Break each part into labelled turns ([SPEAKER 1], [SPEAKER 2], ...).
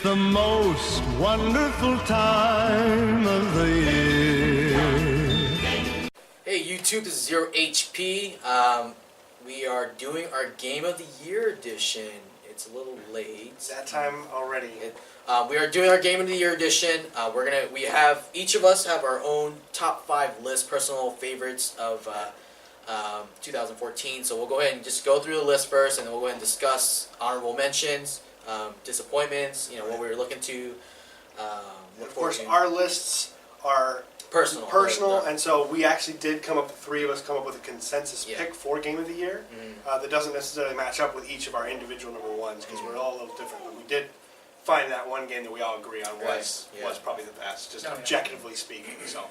[SPEAKER 1] the most wonderful time of the year.
[SPEAKER 2] Hey YouTube, this is ZeroHP. We are doing our Game of the Year edition. It's a little late.
[SPEAKER 3] It's that time already.
[SPEAKER 2] We are doing our Game of the Year edition. We have each of us have our own top 5 list, personal favorites of 2014. So we'll go ahead and just go through the list first, and then we'll go ahead and discuss honorable mentions, disappointments. You know, what we were looking to.
[SPEAKER 3] Of course, our lists are personal, and so we actually did come up. 3 of us come up with a consensus pick for Game of the Year that doesn't necessarily match up with each of our individual number ones because we're all a little different. But we did find that one game that we all agree on was probably the best, just objectively speaking. So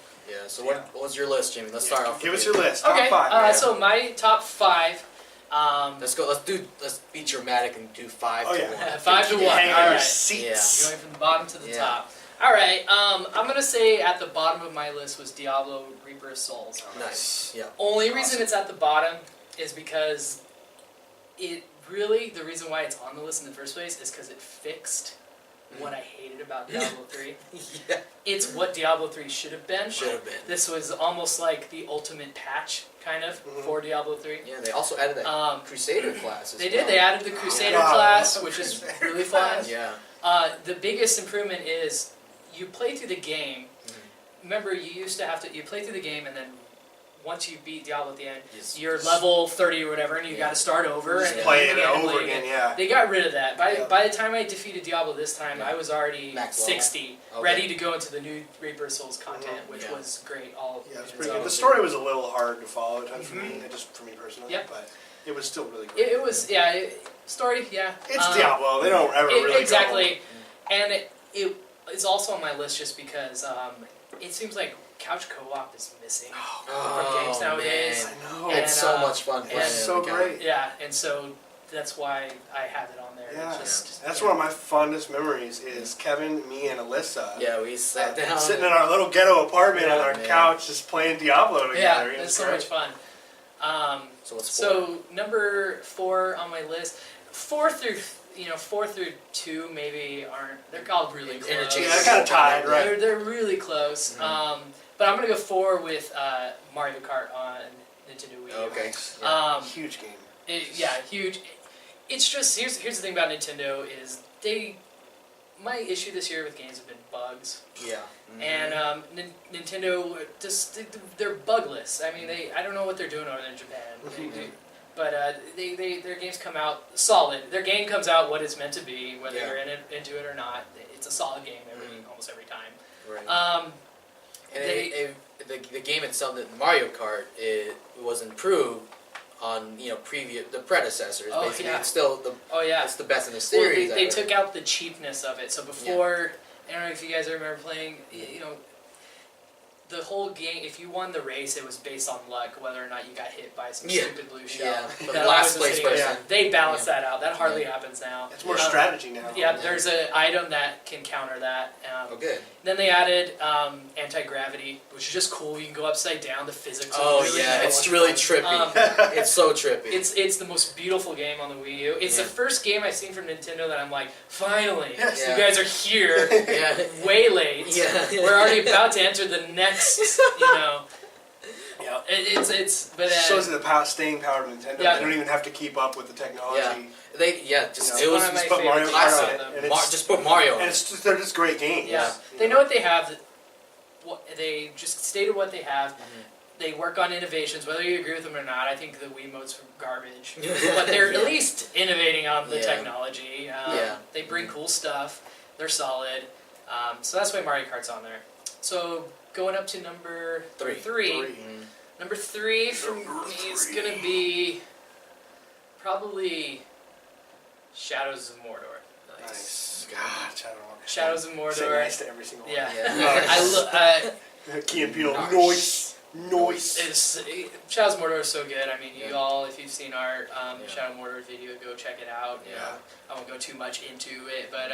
[SPEAKER 2] So what was your list, Jamie? Let's start off.
[SPEAKER 3] Give us your list.
[SPEAKER 4] Okay.
[SPEAKER 3] Top 5.
[SPEAKER 4] So my top 5.
[SPEAKER 2] Let's go. Let's be dramatic and do 5 to 1.
[SPEAKER 4] 5 to 1.
[SPEAKER 3] Hang
[SPEAKER 4] All
[SPEAKER 3] on your
[SPEAKER 4] right.
[SPEAKER 3] seats.
[SPEAKER 4] Going from the bottom to the top. All right. I'm gonna say at the bottom of my list was Diablo Reaper of Souls.
[SPEAKER 2] Nice. Yeah.
[SPEAKER 4] Only reason it's at the bottom is because the reason why it's on the list in the first place is because it fixed what I hated about Diablo 3. It's what Diablo 3 should have been. This was almost like the ultimate patch, kind of, for Diablo 3.
[SPEAKER 2] Yeah, they also added that Crusader class as
[SPEAKER 4] They
[SPEAKER 2] well.
[SPEAKER 4] did. They added the Crusader class, which is really fun.
[SPEAKER 2] Yeah.
[SPEAKER 4] The biggest improvement is you play through the game. Remember, you used to have to play through the game, and then once you beat Diablo at the end, you're level 30 or whatever, and you got to start over.
[SPEAKER 3] Just play it over again.
[SPEAKER 4] They got rid of that. By the time I defeated Diablo this time, I was already
[SPEAKER 2] Max
[SPEAKER 4] 60, ready to go into the new Reaper of Souls content, which was great.
[SPEAKER 3] It was pretty good. The story was a little hard to follow at times for me, just for me personally, but it was still really great.
[SPEAKER 4] It was, story,
[SPEAKER 3] It's Diablo. They don't ever really
[SPEAKER 4] exactly, and it's also on my list just because it seems like couch co-op is missing from games nowadays.
[SPEAKER 3] I know.
[SPEAKER 2] It's so much fun.
[SPEAKER 3] It's so great.
[SPEAKER 4] Yeah, and so that's why I have it on there.
[SPEAKER 3] Yeah, that's one of my fondest memories is Kevin, me, and Alyssa.
[SPEAKER 2] Yeah, we sat down.
[SPEAKER 3] Sitting in our little ghetto apartment on our couch just playing Diablo together.
[SPEAKER 4] Yeah, it's so much fun.
[SPEAKER 2] So what's 4?
[SPEAKER 4] So number 4 on my list, 4 through 2 maybe aren't. They're all really close.
[SPEAKER 3] Yeah, they're kind of tied, right?
[SPEAKER 4] They're really close. But I'm gonna go 4 with Mario Kart on Nintendo Wii U.
[SPEAKER 2] Okay.
[SPEAKER 3] Huge game.
[SPEAKER 4] Huge. It's just here's the thing about Nintendo is my issue this year with games have been bugs.
[SPEAKER 2] Yeah.
[SPEAKER 4] And Nintendo they're bugless. I mean I don't know what they're doing over there in Japan. But their games come out solid. Their game comes out what it's meant to be, whether you're into it or not. It's a solid game almost every time.
[SPEAKER 2] Right. The game itself, the Mario Kart, it was improved on the predecessors. Basically, it's still it's the best in the series.
[SPEAKER 4] Well, they took out the cheapness of it. So before, I don't know if you guys remember playing. The whole game, if you won the race, it was based on luck, whether or not you got hit by some stupid blue shell.
[SPEAKER 2] Yeah, the last place person.
[SPEAKER 4] They balanced that out. That hardly happens now.
[SPEAKER 3] It's more strategy now.
[SPEAKER 4] Yeah, there's an item that can counter that.
[SPEAKER 2] Good.
[SPEAKER 4] Then they added anti-gravity, which is just cool. You can go upside down. The physics.
[SPEAKER 2] It's really trippy. It's so trippy.
[SPEAKER 4] It's the most beautiful game on the Wii U. It's the first game I've seen from Nintendo that I'm like, finally, you guys are here. Way late. We're already about to enter the next. But
[SPEAKER 3] shows the staying power of Nintendo. They don't even have to keep up with the technology.
[SPEAKER 2] Just
[SPEAKER 3] put Mario Kart on it.
[SPEAKER 2] Just put Mario.
[SPEAKER 3] And they're just great games.
[SPEAKER 4] Yeah, they know what they have. They just stated what they have. They work on innovations, whether you agree with them or not. I think the Wiimote's garbage, but they're at least innovating on the technology. They bring cool stuff. They're solid. So that's why Mario Kart's on there. So going up to number 3. Number 3 for me is gonna be probably Shadows of Mordor.
[SPEAKER 3] Nice. God,
[SPEAKER 4] Shadows of Mordor.
[SPEAKER 3] Say nice to every single one. Key and Peele. Noise.
[SPEAKER 4] Shadows of Mordor is so good. I mean, you all, if you've seen our Shadow of Mordor video, go check it out. I won't go too much into it, but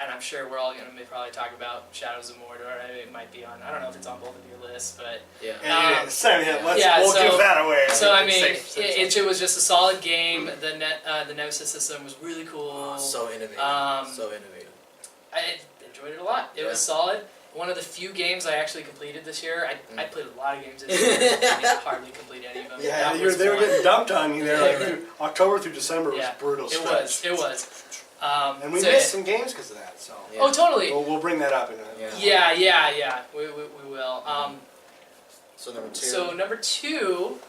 [SPEAKER 4] and I'm sure we're all going to probably talk about Shadows of Mordor. I mean, it might be on. I don't know if it's on both of your lists, but
[SPEAKER 3] we'll give that away.
[SPEAKER 4] So I mean, it was just a solid game. The Nemesis system was really cool.
[SPEAKER 2] So innovative. So innovative.
[SPEAKER 4] enjoyed it a lot. It was solid. One of the few games I actually completed this year. I played a lot of games this year. I hardly completed any of them.
[SPEAKER 3] Yeah, they were getting dumped on you there. Like, October through December was brutal.
[SPEAKER 4] It was.
[SPEAKER 3] And we missed some games because of that. So.
[SPEAKER 4] Yeah. Oh, totally.
[SPEAKER 3] We'll bring that up in a
[SPEAKER 4] Yeah. We will.
[SPEAKER 2] So
[SPEAKER 4] number two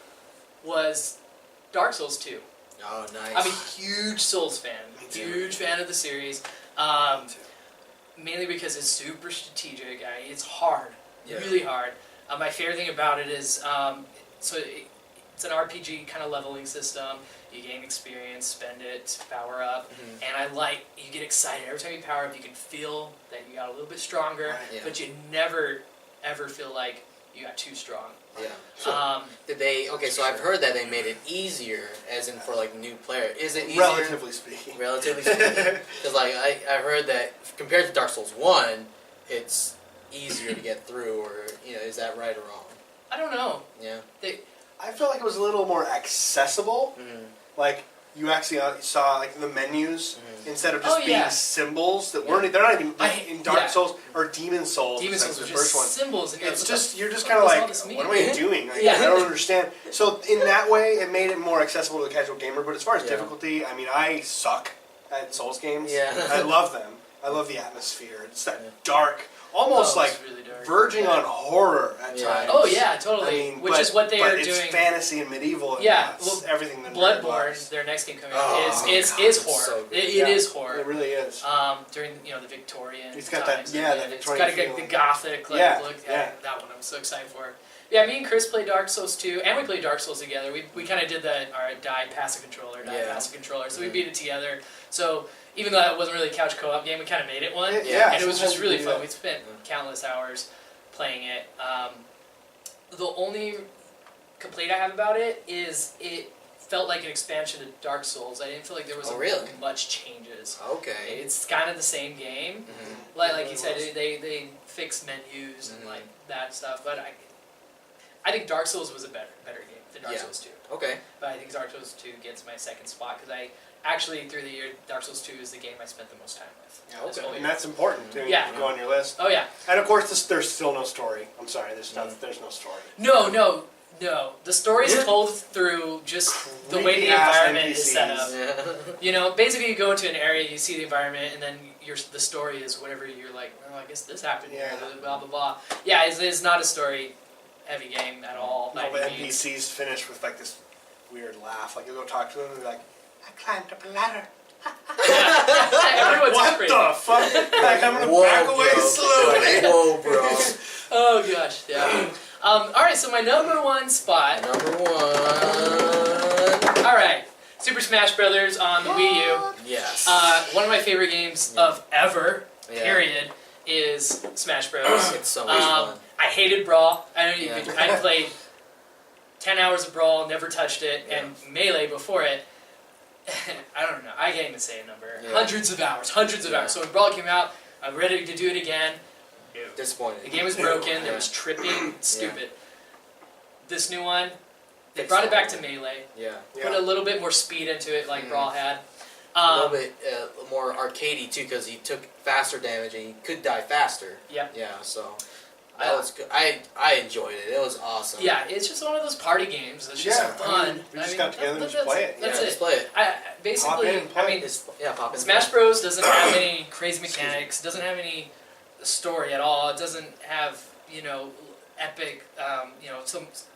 [SPEAKER 4] was Dark Souls 2.
[SPEAKER 2] Oh, nice.
[SPEAKER 4] I'm a huge Souls fan. Huge fan of the series. Mainly because it's super strategic. It's hard. Really hard. My favorite thing about it is, it's an RPG kind of leveling system. You gain experience, spend it, power up, and you get excited. Every time you power up, you can feel that you got a little bit stronger, but you never, ever feel like you got too strong.
[SPEAKER 2] Yeah. So I've heard that they made it easier, as in for like new player. Is it easier?
[SPEAKER 3] Relatively speaking.
[SPEAKER 2] Because like I heard that compared to Dark Souls 1, it's easier to get through, or is that right or wrong?
[SPEAKER 4] I don't know.
[SPEAKER 2] Yeah.
[SPEAKER 3] I felt like it was a little more accessible. Like you actually saw like the menus instead of just being symbols that weren't. They're not even in Dark Souls or Demon Souls.
[SPEAKER 4] Demon Souls
[SPEAKER 3] the
[SPEAKER 4] was
[SPEAKER 3] first
[SPEAKER 4] just
[SPEAKER 3] one.
[SPEAKER 4] symbols. And
[SPEAKER 3] It's just you're just kind of like, what am I doing? Like, I don't understand. So in that way, it made it more accessible to the casual gamer. But as far as difficulty, I mean, I suck at Souls games.
[SPEAKER 2] Yeah.
[SPEAKER 3] I love them. I love the atmosphere. It's that dark, almost like
[SPEAKER 4] really dark.
[SPEAKER 3] verging on horror at times.
[SPEAKER 4] Oh yeah, totally.
[SPEAKER 3] I mean,
[SPEAKER 4] Which is what they are
[SPEAKER 3] it's
[SPEAKER 4] doing.
[SPEAKER 3] Fantasy and medieval. And
[SPEAKER 4] well,
[SPEAKER 3] everything. That
[SPEAKER 4] Bloodborne, their next game coming out, is horror.
[SPEAKER 2] So
[SPEAKER 4] it is horror.
[SPEAKER 3] It really is.
[SPEAKER 4] During the Victorian
[SPEAKER 3] It's got
[SPEAKER 4] times.
[SPEAKER 3] that Victorian
[SPEAKER 4] It's got the gothic look. That one I'm so excited for. Yeah, me and Chris played Dark Souls 2, and we played Dark Souls together. We kind of did the die, pass a controller, pass a controller. So we beat it together. So even though that wasn't really a couch co-op game, we kind of made it one. And it was just really fun. We spent countless hours playing it. The only complaint I have about it is it felt like an expansion to Dark Souls. I didn't feel like there was much changes.
[SPEAKER 2] Okay.
[SPEAKER 4] It's kind of the same game. Like you said, they fix menus and like that stuff. But I think Dark Souls was a better game than Dark Souls 2.
[SPEAKER 2] Okay.
[SPEAKER 4] But I think Dark Souls 2 gets my second spot because I actually through the year Dark Souls 2 is the game I spent the most time with.
[SPEAKER 3] Okay. And that's important to go on your list.
[SPEAKER 4] Oh yeah.
[SPEAKER 3] And of course, there's still no story. I'm sorry, there's no story.
[SPEAKER 4] No. The story's told through just the way the environment
[SPEAKER 3] NPCs.
[SPEAKER 4] is set up. Basically you go into an area, you see the environment, and then the story is whatever you're like, oh, I guess this happened here, blah, blah, blah. Yeah, it's not a story-heavy game at all.
[SPEAKER 3] No, but NPCs finish with like this weird laugh. Like you go talk to them, and they're like, I climbed up a ladder.
[SPEAKER 4] Everyone's
[SPEAKER 3] what
[SPEAKER 4] crazy.
[SPEAKER 3] the fuck? Like I'm gonna back away slowly.
[SPEAKER 2] Whoa, bro.
[SPEAKER 4] Oh gosh, yeah. Alright, so my number one spot.
[SPEAKER 2] Number one.
[SPEAKER 4] Alright. Super Smash Brothers on the Wii U.
[SPEAKER 2] Yes.
[SPEAKER 4] One of my favorite games of ever, period, is Smash Bros.
[SPEAKER 2] It's so much fun.
[SPEAKER 4] I hated Brawl. I played 10 hours of Brawl, never touched it, and Melee before it. I don't know. I can't even say a number. Hundreds of hours. So when Brawl came out, I'm ready to do it again. No.
[SPEAKER 2] Disappointed.
[SPEAKER 4] The game was broken. There was tripping. Stupid. This new one, they brought it back to Melee. Put a little bit more speed into it, like Brawl had.
[SPEAKER 2] A little bit more arcadey too, because he took faster damage and he could die faster. Yeah, so that was good. I enjoyed it. It was awesome.
[SPEAKER 4] Yeah, it's just one of those party games. It's just fun.
[SPEAKER 3] We just got together and just play it.
[SPEAKER 4] That's it.
[SPEAKER 2] Just play it.
[SPEAKER 4] Basically,
[SPEAKER 3] pop in.
[SPEAKER 2] Pop in.
[SPEAKER 4] Smash Bros. Doesn't have any crazy mechanics. Doesn't have any story at all. It doesn't have epic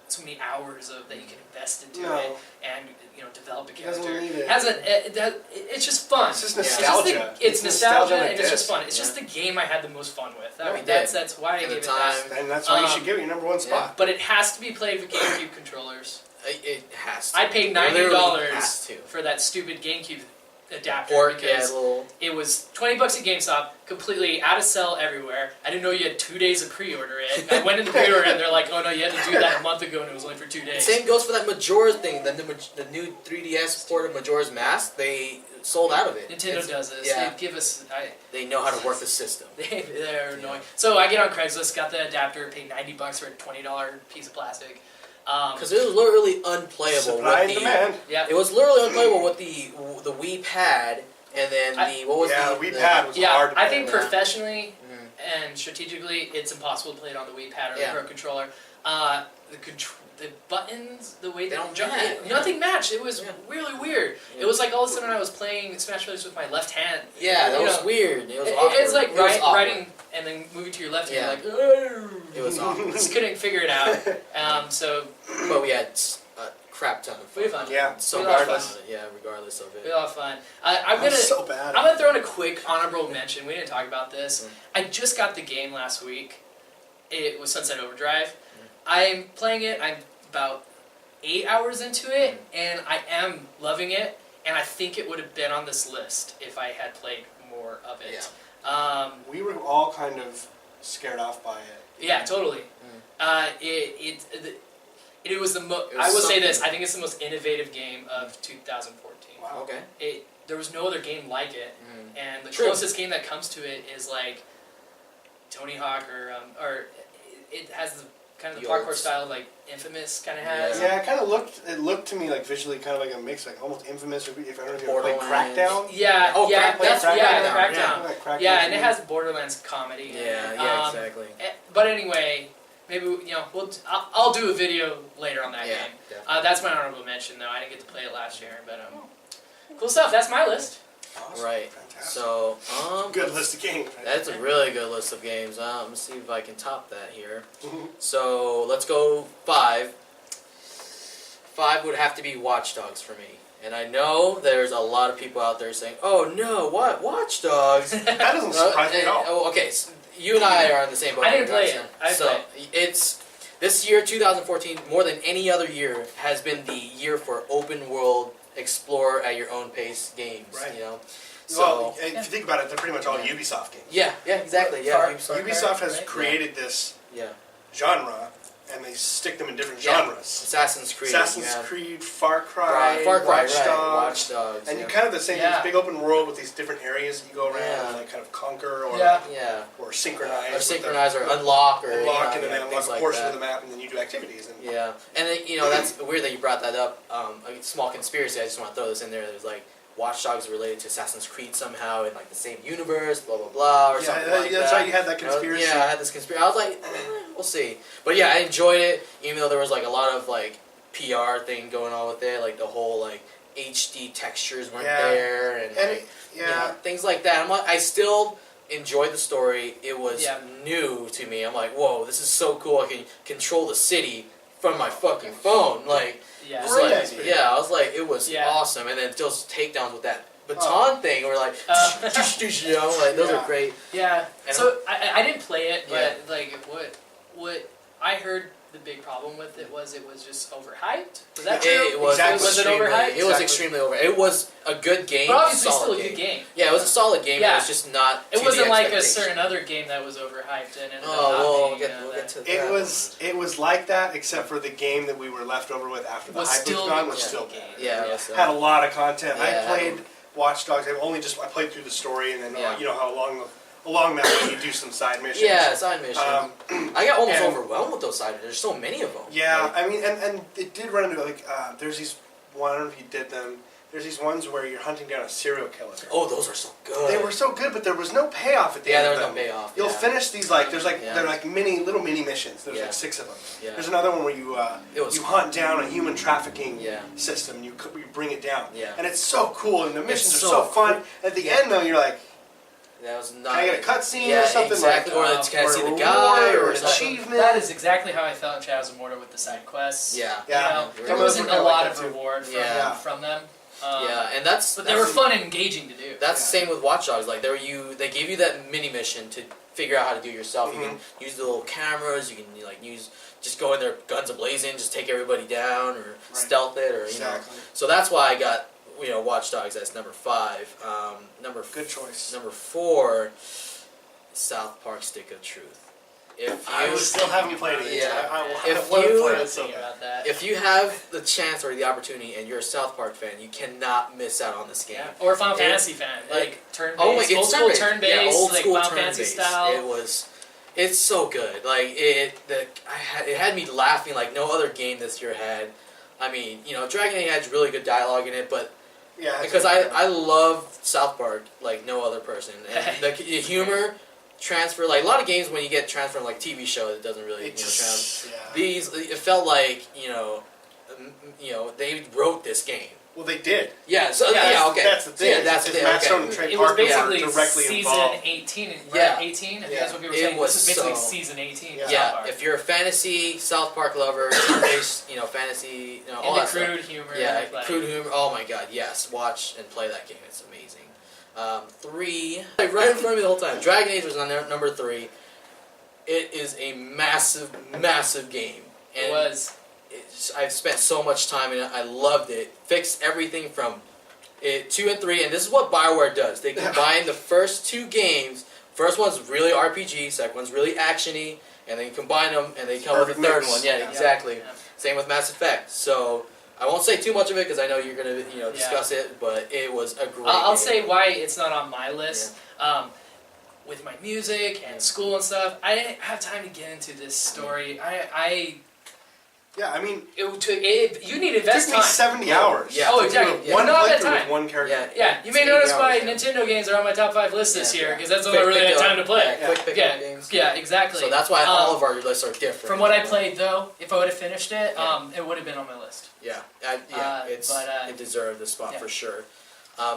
[SPEAKER 4] so many hours that you can invest into it and develop a character. It's just fun.
[SPEAKER 3] It's just nostalgia.
[SPEAKER 4] It's nostalgia and it's just fun. It's just the game I had the most fun with. That's why I gave it that.
[SPEAKER 3] And that's why you should give it your number one spot.
[SPEAKER 4] But it has to be played with GameCube controllers.
[SPEAKER 2] It has to.
[SPEAKER 4] I paid $90 for that stupid GameCube adapter because it was $20 at GameStop, completely out of sell everywhere. I didn't know you had 2 days to pre-order it. I went in the pre-order and they're like, "Oh no, you had to do that a month ago and it was only for 2 days."
[SPEAKER 2] Same goes for that Majora's thing. The new 3DS port of Majora's Mask. They sold out of it.
[SPEAKER 4] Nintendo does this. They give us.
[SPEAKER 2] They know how to work the system.
[SPEAKER 4] They're annoying. So I get on Craigslist, got the adapter, paid $90 for a $20 piece of plastic.
[SPEAKER 2] Because it was literally unplayable.
[SPEAKER 3] Supply and demand.
[SPEAKER 2] Yeah, it was literally unplayable with the Wii Pad, and then the
[SPEAKER 3] Wii Pad was hard to play.
[SPEAKER 4] I think professionally, and strategically, it's impossible to play it on the Wii Pad or the Pro Controller. The buttons, the way they don't jump, nothing matched. It was really weird. Yeah. It was like all of a sudden I was playing Smash Bros. With my left hand.
[SPEAKER 2] Yeah, that was weird. It was awkward.
[SPEAKER 4] It's like writing and then moving to your left hand. Like,
[SPEAKER 2] it was awkward.
[SPEAKER 4] Just couldn't figure it out.
[SPEAKER 2] But we had a crap ton of fun.
[SPEAKER 4] We had fun.
[SPEAKER 3] Yeah.
[SPEAKER 2] So regardless. Regardless of it.
[SPEAKER 4] We had a lot of fun. I'm gonna throw in a quick honorable mention. We didn't talk about this. I just got the game last week. It was Sunset Overdrive. I'm playing it. I'm about 8 hours into it, and I am loving it. And I think it would have been on this list if I had played more of it.
[SPEAKER 3] Yeah. We were all kind of scared off by it.
[SPEAKER 4] Yeah, totally. It was the I will say this. I think it's the most innovative game of 2014.
[SPEAKER 3] Wow.
[SPEAKER 2] Okay.
[SPEAKER 4] There was no other game like it, and the closest game that comes to it is like Tony Hawk or it has the kind of the parkour style like Infamous kind of has.
[SPEAKER 3] Yeah, it looked to me like visually kind of like a mix, like almost Infamous, or if I don't know if you ever played Crackdown.
[SPEAKER 4] Yeah,
[SPEAKER 3] Crackdown.
[SPEAKER 4] Yeah, and it has Borderlands comedy.
[SPEAKER 2] Yeah, exactly.
[SPEAKER 4] But anyway, maybe I'll do a video later on that game. That's my honorable mention though. I didn't get to play it last year, but cool stuff. That's my list.
[SPEAKER 3] Awesome.
[SPEAKER 2] Right.
[SPEAKER 3] Fantastic.
[SPEAKER 2] So,
[SPEAKER 3] good list of games. Right?
[SPEAKER 2] That's a really good list of games. Let's see if I can top that here. So, let's go 5. 5 would have to be Watch Dogs for me. And I know there's a lot of people out there saying, "Oh no, what Watch Dogs?"
[SPEAKER 3] That doesn't surprise me at all.
[SPEAKER 2] Okay, so you and I are on the same boat.
[SPEAKER 4] I didn't play it.
[SPEAKER 2] It's this year, 2014, more than any other year, has been the year for open world, explore at your own pace games.
[SPEAKER 3] Right.
[SPEAKER 2] You know.
[SPEAKER 3] So, if you think about it, they're pretty much all Ubisoft games.
[SPEAKER 2] Yeah, exactly. Yeah,
[SPEAKER 3] Ubisoft has created this genre, and they stick them in different genres.
[SPEAKER 2] Assassin's Creed,
[SPEAKER 3] Far Cry,
[SPEAKER 2] Watch Dogs,
[SPEAKER 3] and you kind of the same thing. This big open world with these different areas that you go around and like kind of conquer or synchronize,
[SPEAKER 2] or unlock, and
[SPEAKER 3] then unlock a portion of the map, and then you do activities. And
[SPEAKER 2] and then, that's weird that you brought that up. A small conspiracy. I just want to throw this in there. There's like Watch Dogs related to Assassin's Creed somehow in like the same universe, blah blah blah, or something like that.
[SPEAKER 3] That's right. You had that conspiracy.
[SPEAKER 2] I had this conspiracy. I was like, we'll see. But yeah, I enjoyed it, even though there was like a lot of like PR thing going on with it, like the whole like HD textures weren't there, and things like that. I still enjoyed the story. It was new to me. I'm like, whoa, this is so cool. I can control the city from my fucking phone, like. I was like, it was awesome, and then those takedowns with that baton thing, were like, those are great.
[SPEAKER 4] Yeah. And so I didn't play it, but like what I heard. The big problem with it was just overhyped. Was that true?
[SPEAKER 2] It was
[SPEAKER 4] overhyped?
[SPEAKER 2] It was extremely over. It was a good game.
[SPEAKER 4] But obviously still a good game.
[SPEAKER 2] Yeah, it was a solid game. It was just not.
[SPEAKER 4] It wasn't like a certain other game that was overhyped and ended up
[SPEAKER 2] we'll get to that.
[SPEAKER 3] It was like that, except for the game that we were left over with after the hype was gone was still bad. Had a lot of content. I played Watch Dogs. I played through the story, and then you know how along that way you do some side missions.
[SPEAKER 2] Yeah, side missions. I got almost overwhelmed with those side missions. There's so many of them.
[SPEAKER 3] Yeah, I mean, and it did run into like there's these. Well, I don't know if you did them. There's these ones where you're hunting down a serial killer.
[SPEAKER 2] Oh, those are so good.
[SPEAKER 3] They were so good, but there was no payoff at the end.
[SPEAKER 2] Yeah, there was no payoff.
[SPEAKER 3] You'll finish these like they're like little mini missions. There's like 6 of them. Yeah. There's another one where you hunt down a human trafficking system. You bring it down. Yeah. And it's so cool, and the missions are so fun. At the end, though, you're like.
[SPEAKER 2] That was not.
[SPEAKER 3] Can I get a cutscene or something
[SPEAKER 2] exactly.
[SPEAKER 3] like that?
[SPEAKER 2] Can I see the guy
[SPEAKER 3] or an achievement?
[SPEAKER 4] That is exactly how I felt in Shadows of Mordor with the side quests.
[SPEAKER 3] Yeah.
[SPEAKER 4] There wasn't a lot of reward from them.
[SPEAKER 2] And
[SPEAKER 4] but they were fun and engaging to do.
[SPEAKER 2] That's the same with Watch Dogs. Like they gave you that mini mission to figure out how to do it yourself. You can use the little cameras. You can just go in there, guns ablazing, just take everybody down or stealth it or know. So that's why I got. Watch Dogs as number 5.
[SPEAKER 3] Good choice.
[SPEAKER 2] Number 4, South Park: Stick of Truth.
[SPEAKER 3] I still haven't played it yet.
[SPEAKER 2] If you have the chance or the opportunity, and you're a South Park fan, you cannot miss out on this game.
[SPEAKER 4] Yeah. Or a Final Fantasy fan, like turn-based, old school turn-based, like Final Fantasy style.
[SPEAKER 2] It's so good. Like it had me laughing like no other game this year had. I mean, Dragon Age had really good dialogue in it, but. Yeah, because I love South Park like no other person, and the humor transfer, like a lot of games when you get transferred from like TV show, it doesn't really transfer.
[SPEAKER 3] Yeah.
[SPEAKER 2] These, it felt like they wrote this game.
[SPEAKER 3] Well, they did.
[SPEAKER 2] Yeah. So okay.
[SPEAKER 3] That's the thing.
[SPEAKER 2] Yeah, that's the thing.
[SPEAKER 3] Matt Stone and Trey
[SPEAKER 4] It was
[SPEAKER 3] Parker
[SPEAKER 4] basically
[SPEAKER 3] directly
[SPEAKER 4] season
[SPEAKER 3] involved.
[SPEAKER 4] 18. Right?
[SPEAKER 2] Yeah.
[SPEAKER 4] 18. I think
[SPEAKER 3] Yeah.
[SPEAKER 4] that's what we were saying.
[SPEAKER 2] was
[SPEAKER 4] This is basically
[SPEAKER 2] so-
[SPEAKER 4] season 18.
[SPEAKER 3] Yeah.
[SPEAKER 2] If you're a fantasy South Park lover, based, fantasy, all
[SPEAKER 4] And
[SPEAKER 2] that
[SPEAKER 4] the crude
[SPEAKER 2] stuff.
[SPEAKER 4] humor.
[SPEAKER 2] Yeah,
[SPEAKER 4] like,
[SPEAKER 2] crude humor. Oh my god, yes. Watch and play that game. It's amazing. 3, like right in front of me the whole time. Dragon Age was on there, number 3. It is a massive, massive game. And
[SPEAKER 4] It was.
[SPEAKER 2] I've spent so much time in it. I loved it. Fixed everything from 2 and 3, and this is what BioWare does. They combine the first 2 games. First one's really RPG, second one's really actiony, and then you combine them, and they come with the third one. Yeah, exactly.
[SPEAKER 4] Yeah.
[SPEAKER 2] Same with Mass Effect. So I won't say too much of it because I know you're gonna discuss it, but it was a great.
[SPEAKER 4] I'll
[SPEAKER 2] game.
[SPEAKER 4] say why it's not on my list. With my music and school and stuff, I didn't have time to get into this story.
[SPEAKER 3] Yeah, I mean,
[SPEAKER 4] You need to
[SPEAKER 3] it
[SPEAKER 4] invest
[SPEAKER 3] took me
[SPEAKER 4] time.
[SPEAKER 3] 70 hours.
[SPEAKER 2] Yeah.
[SPEAKER 4] Oh, exactly.
[SPEAKER 3] One
[SPEAKER 4] Not that
[SPEAKER 3] playthrough
[SPEAKER 4] time.
[SPEAKER 3] with one character.
[SPEAKER 4] Yeah, you may
[SPEAKER 2] 80
[SPEAKER 4] notice
[SPEAKER 2] hours,
[SPEAKER 4] my
[SPEAKER 2] yeah.
[SPEAKER 4] Nintendo games are on my top 5 list this year
[SPEAKER 2] Yeah.
[SPEAKER 4] because that's all I
[SPEAKER 2] Quick
[SPEAKER 4] really had
[SPEAKER 2] pick
[SPEAKER 4] time to play.
[SPEAKER 2] Quick pick
[SPEAKER 4] Yeah,
[SPEAKER 2] games.
[SPEAKER 4] yeah, exactly.
[SPEAKER 2] So that's why all of our lists are different.
[SPEAKER 4] From what I played, though, if I would have finished it,
[SPEAKER 2] Yeah.
[SPEAKER 4] it would have been on my list.
[SPEAKER 2] Yeah, it deserved the spot for sure.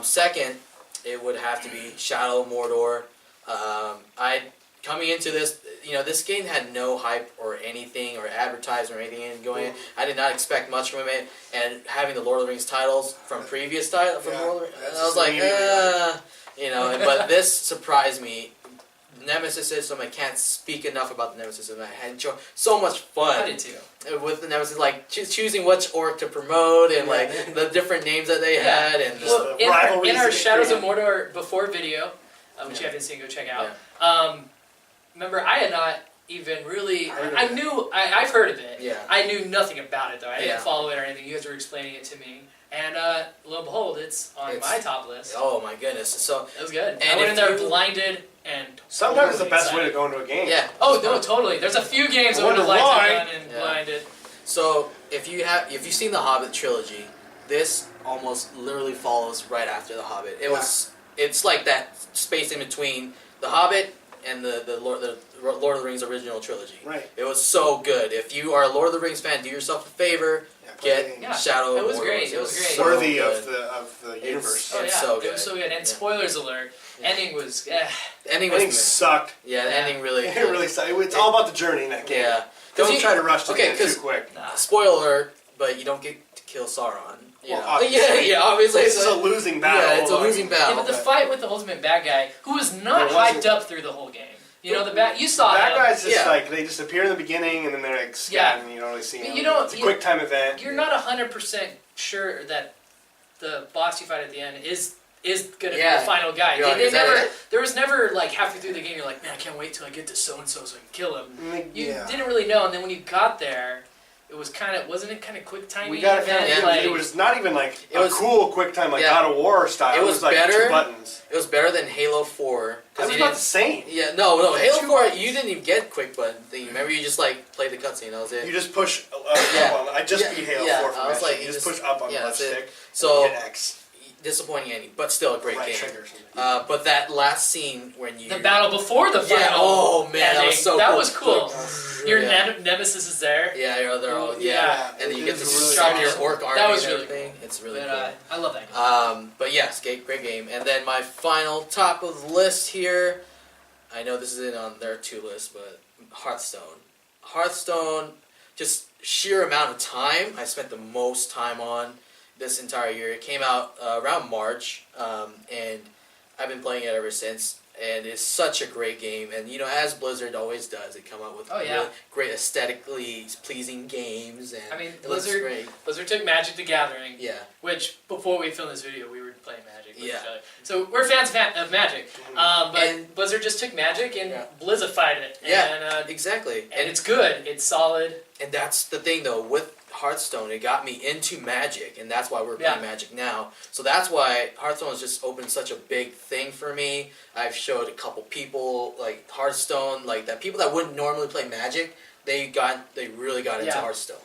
[SPEAKER 2] Second, it would have to be Shadow of Mordor. Coming into this, this game had no hype or anything or advertisement or anything going in. I did not expect much from it, and having the Lord of the Rings titles from previous titles from Lord of the Rings, I was like, but this surprised me. Nemesis system, I can't speak enough about the Nemesis system. I had enjoyed so much fun.
[SPEAKER 4] I did too.
[SPEAKER 2] With the Nemesis, like choosing which orc to promote and like the different names that they had and
[SPEAKER 4] Well, in our Shadows of Mordor before video, which you haven't seen, go check out. Remember, I had not even really. I knew. I've heard of it.
[SPEAKER 2] Yeah.
[SPEAKER 4] I knew nothing about it though. I didn't
[SPEAKER 2] Yeah.
[SPEAKER 4] follow it or anything. You guys were explaining it to me, and lo and behold, it's on my top list.
[SPEAKER 2] Oh my goodness! So
[SPEAKER 4] it was good.
[SPEAKER 2] And
[SPEAKER 4] I went in there
[SPEAKER 2] if you-
[SPEAKER 4] blinded and.
[SPEAKER 3] Sometimes it's the best way
[SPEAKER 4] excited.
[SPEAKER 3] to go into a game.
[SPEAKER 2] yeah.
[SPEAKER 4] Oh no, totally. There's a few games
[SPEAKER 3] I
[SPEAKER 4] I would have
[SPEAKER 3] wonder
[SPEAKER 4] liked
[SPEAKER 3] why.
[SPEAKER 4] to have done and
[SPEAKER 2] Yeah.
[SPEAKER 4] blinded.
[SPEAKER 2] So if you've seen the Hobbit trilogy, this almost literally follows right after the Hobbit. It's like that space in between the Hobbit and the Lord of the Rings original trilogy.
[SPEAKER 3] Right.
[SPEAKER 2] It was so good. If you are a Lord of the Rings fan, do yourself a favor. Get
[SPEAKER 4] Yeah.
[SPEAKER 2] Shadow of
[SPEAKER 4] It was
[SPEAKER 2] Mordor.
[SPEAKER 4] great. It was great.
[SPEAKER 2] so
[SPEAKER 3] Worthy
[SPEAKER 2] good.
[SPEAKER 3] of the universe.
[SPEAKER 4] Oh
[SPEAKER 2] It's
[SPEAKER 4] yeah,
[SPEAKER 2] so
[SPEAKER 4] it
[SPEAKER 2] good.
[SPEAKER 4] was so good. And spoilers alert, ending was.
[SPEAKER 2] Ending was
[SPEAKER 3] Ending sucked.
[SPEAKER 2] yeah, the ending really.
[SPEAKER 3] It really sucked. It's all about the journey in that game.
[SPEAKER 2] Yeah.
[SPEAKER 3] Don't try to rush to
[SPEAKER 2] okay,
[SPEAKER 3] the end too quick.
[SPEAKER 4] Nah.
[SPEAKER 2] Spoiler alert, but you don't get to kill Sauron. You
[SPEAKER 3] Well,
[SPEAKER 2] know?
[SPEAKER 3] obviously.
[SPEAKER 2] yeah, obviously.
[SPEAKER 3] This is a losing battle.
[SPEAKER 2] Yeah, it's a losing battle.
[SPEAKER 4] Yeah, but the fight with the ultimate bad guy, who was not
[SPEAKER 3] There wasn't-
[SPEAKER 4] hyped up through the whole game. You know, you saw
[SPEAKER 3] Bad
[SPEAKER 4] him.
[SPEAKER 3] guys just
[SPEAKER 2] Yeah.
[SPEAKER 3] like they just appear in the beginning and then they're like scattered and you don't really see them.
[SPEAKER 4] You don't-
[SPEAKER 3] It's a quick time event.
[SPEAKER 4] You're not 100% sure that the boss you fight at the end is going to be
[SPEAKER 2] Yeah.
[SPEAKER 4] the final guy.
[SPEAKER 2] You're like,
[SPEAKER 4] They
[SPEAKER 2] is that
[SPEAKER 4] never.
[SPEAKER 2] it?
[SPEAKER 4] There was never like halfway through the game. You're like, man, I can't wait till I get to so and so I can kill him. You
[SPEAKER 3] Yeah.
[SPEAKER 4] didn't really know, and then when you got there, it was wasn't it kind of quick timing?
[SPEAKER 3] We got it.
[SPEAKER 4] event?
[SPEAKER 2] Yeah.
[SPEAKER 4] Like,
[SPEAKER 3] It was not even like
[SPEAKER 2] It
[SPEAKER 3] a
[SPEAKER 2] was-
[SPEAKER 3] cool quick time like
[SPEAKER 2] Yeah.
[SPEAKER 3] God of War style.
[SPEAKER 2] It was
[SPEAKER 3] like
[SPEAKER 2] better.
[SPEAKER 3] 2 buttons.
[SPEAKER 2] It was better than Halo 4.
[SPEAKER 3] It was not the same.
[SPEAKER 2] Yeah, no, Halo
[SPEAKER 3] 2
[SPEAKER 2] 4,
[SPEAKER 3] buttons.
[SPEAKER 2] you didn't even get quick button thing. Remember, you just like played the cutscene. That was it.
[SPEAKER 3] You just push
[SPEAKER 2] Yeah.
[SPEAKER 3] up on. I just
[SPEAKER 2] Yeah,
[SPEAKER 3] beat Halo
[SPEAKER 2] yeah,
[SPEAKER 3] 4
[SPEAKER 2] I
[SPEAKER 3] from
[SPEAKER 2] was
[SPEAKER 3] that
[SPEAKER 2] like,
[SPEAKER 3] shit. You
[SPEAKER 2] you
[SPEAKER 3] just
[SPEAKER 2] just-
[SPEAKER 3] push up on
[SPEAKER 2] yeah,
[SPEAKER 3] the left
[SPEAKER 2] that's it.
[SPEAKER 3] stick.
[SPEAKER 2] So
[SPEAKER 3] and hit X.
[SPEAKER 2] disappointing ending, but still a great
[SPEAKER 3] Right
[SPEAKER 2] game.
[SPEAKER 3] triggers.
[SPEAKER 2] But that last scene when you
[SPEAKER 4] the battle before the final.
[SPEAKER 2] yeah, oh man, that
[SPEAKER 4] ending,
[SPEAKER 2] was so
[SPEAKER 4] that
[SPEAKER 2] cool.
[SPEAKER 4] was cool. Your
[SPEAKER 2] yeah.
[SPEAKER 4] Nemesis is there.
[SPEAKER 2] Yeah, they're all
[SPEAKER 4] Yeah.
[SPEAKER 2] and then you
[SPEAKER 3] It
[SPEAKER 2] get to
[SPEAKER 3] is really
[SPEAKER 2] shove
[SPEAKER 3] awesome.
[SPEAKER 2] your orc army
[SPEAKER 4] That was
[SPEAKER 2] and
[SPEAKER 4] really
[SPEAKER 2] everything. It's really
[SPEAKER 4] But,
[SPEAKER 2] cool.
[SPEAKER 4] I love that game.
[SPEAKER 2] But yes, great game. And then my final top of the list here, I know this isn't on their 2 list, but Hearthstone. Hearthstone, just sheer amount of time I spent the most time on this entire year. It came out around March, and I've been playing it ever since. And it's such a great game. And, as Blizzard always does, they come out with really great aesthetically pleasing games. And
[SPEAKER 4] I mean,
[SPEAKER 2] it looks great.
[SPEAKER 4] Blizzard took Magic the Gathering.
[SPEAKER 2] Yeah.
[SPEAKER 4] Which, before we filmed this video, we were playing Magic with
[SPEAKER 2] Yeah.
[SPEAKER 4] each other. So we're fans of Magic. But
[SPEAKER 2] And-
[SPEAKER 4] Blizzard just took Magic and
[SPEAKER 2] Yeah.
[SPEAKER 4] Blizzified it.
[SPEAKER 2] Yeah,
[SPEAKER 4] And,
[SPEAKER 2] exactly.
[SPEAKER 4] and it's good. It's solid.
[SPEAKER 2] And that's the thing, though, with Hearthstone, it got me into Magic, and that's why we're playing Magic now. So that's why Hearthstone has just opened such a big thing for me. I've showed a couple people, like, Hearthstone, like, that people that wouldn't normally play Magic, they really got into Hearthstone.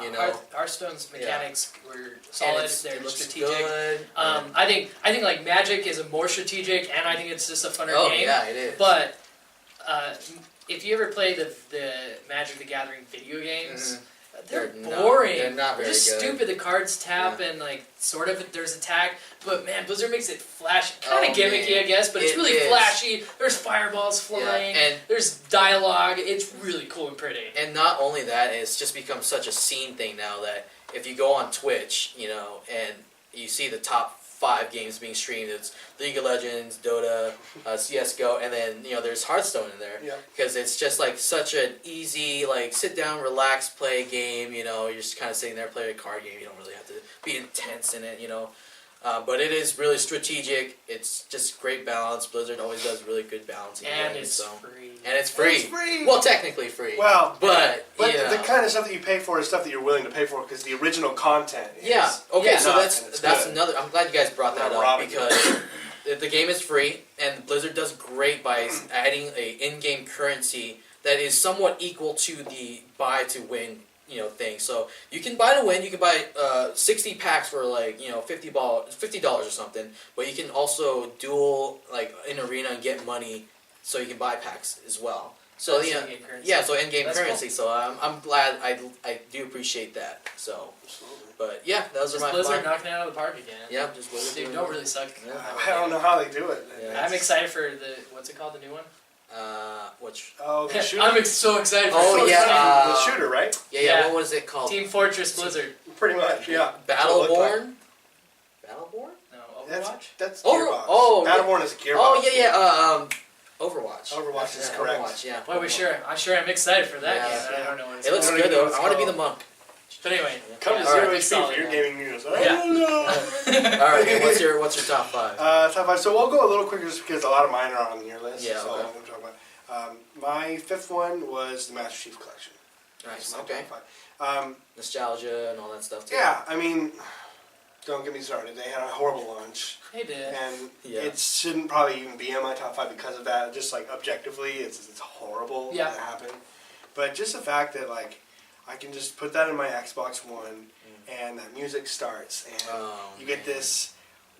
[SPEAKER 2] You know?
[SPEAKER 4] Hearthstone's mechanics were solid. They're
[SPEAKER 2] it looks
[SPEAKER 4] strategic.
[SPEAKER 2] good.
[SPEAKER 4] I think like Magic is a more strategic, and I think it's just a funner
[SPEAKER 2] Oh,
[SPEAKER 4] game.
[SPEAKER 2] yeah, it is.
[SPEAKER 4] But if you ever play the Magic the Gathering video games, they're boring.
[SPEAKER 2] They're not very
[SPEAKER 4] just
[SPEAKER 2] good.
[SPEAKER 4] Stupid. The cards tap and like sort of there's attack, but man, Blizzard makes it flashy, kind of gimmicky, I guess, but it's really flashy. There's fireballs flying, and there's dialogue. It's really cool and pretty.
[SPEAKER 2] And not only that, it's just become such a scene thing now that if you go on Twitch, and you see the top 5 games being streamed, it's League of Legends, Dota, CS:GO, and then there's Hearthstone in there because it's just like such an easy sit down, relax, play game. You're just kind of sitting there playing a card game. You don't really have to be intense in it. But it is really strategic. It's just great balance. Blizzard always does really good balancing.
[SPEAKER 4] And it's free.
[SPEAKER 2] And it's free.
[SPEAKER 3] It's free.
[SPEAKER 2] Well, technically free.
[SPEAKER 3] Well,
[SPEAKER 2] but
[SPEAKER 3] the kind of stuff that you pay for is stuff that you're willing to pay for because the original content is
[SPEAKER 2] Okay, so
[SPEAKER 3] nuts,
[SPEAKER 2] that's
[SPEAKER 3] good.
[SPEAKER 2] another. I'm glad you guys brought that up because the game is free and Blizzard does great by adding a in-game currency that is somewhat equal to the buy to win thing. So you can buy to win. You can buy 60 packs for $50 or something. But you can also duel in arena and get money, so you can buy packs as well. So so in-game currency. Cool. So I'm glad. I do appreciate that. So, but yeah, those are my.
[SPEAKER 4] Blizzard knocking it out of the park again.
[SPEAKER 2] Yeah, just Blizzard.
[SPEAKER 4] They don't really suck.
[SPEAKER 3] Yeah. I don't know how they do it.
[SPEAKER 4] Yeah. I'm excited for what's it called, the new one?
[SPEAKER 2] Which?
[SPEAKER 3] Oh, the shooter.
[SPEAKER 4] I'm so excited for
[SPEAKER 3] the shooter, right?
[SPEAKER 2] Yeah. What was it called?
[SPEAKER 4] Team Fortress Blizzard.
[SPEAKER 3] Pretty much, yeah.
[SPEAKER 2] Battleborn? Battleborn?
[SPEAKER 4] No, Overwatch?
[SPEAKER 3] That's Gearbox. Battleborn is a Gearbox.
[SPEAKER 2] Oh, yeah. Overwatch.
[SPEAKER 3] Overwatch is correct.
[SPEAKER 2] Overwatch, yeah.
[SPEAKER 4] Boy, I'm excited for that game. I don't know what it's
[SPEAKER 2] It looks good, though. I want to be the monk.
[SPEAKER 4] But anyway,
[SPEAKER 3] come to ZeroHP for your gaming news. I don't know.
[SPEAKER 2] All right, what's your top 5?
[SPEAKER 3] Top 5. So we'll go a little quicker just because a lot of mine are on your list.
[SPEAKER 2] Yeah,
[SPEAKER 3] so
[SPEAKER 2] okay.
[SPEAKER 3] I'm going to talk about. My 5th one was the Master Chief Collection.
[SPEAKER 2] Nice. Okay.
[SPEAKER 3] Top 5.
[SPEAKER 2] Nostalgia and all that stuff too.
[SPEAKER 3] Yeah, I mean, don't get me started. They had a horrible launch.
[SPEAKER 4] They did.
[SPEAKER 3] And it shouldn't probably even be in my top 5 because of that. Just objectively, it's horrible that happened. But just the fact that I can just put that in my Xbox One and that music starts and you get this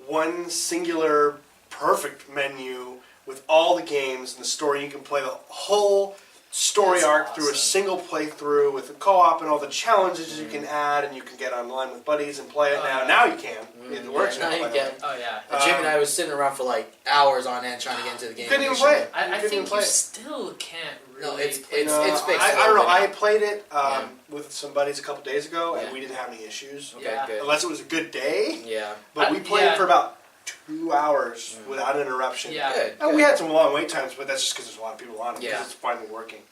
[SPEAKER 3] one singular perfect menu with all the games and the story. You can play the whole story arc through a single playthrough with a co-op and all the challenges you can add, and you can get online with buddies and play it now. Now you can. It works now.
[SPEAKER 2] You can.
[SPEAKER 4] Oh yeah.
[SPEAKER 2] Jim and I was sitting around for hours on end trying to get into the game.
[SPEAKER 3] Couldn't even play it.
[SPEAKER 4] I think you still can't really.
[SPEAKER 2] No, it's
[SPEAKER 3] fixed. I don't know. I played it with some buddies a couple days ago, and we didn't have any issues.
[SPEAKER 2] Okay, good.
[SPEAKER 3] Unless it was a good day.
[SPEAKER 2] Yeah.
[SPEAKER 3] But we played it for about 2 hours without interruption.
[SPEAKER 4] Yeah.
[SPEAKER 2] Good.
[SPEAKER 3] And we had some long wait times, but that's just because there's a lot of people on it because
[SPEAKER 2] Yeah.
[SPEAKER 3] it's finally working.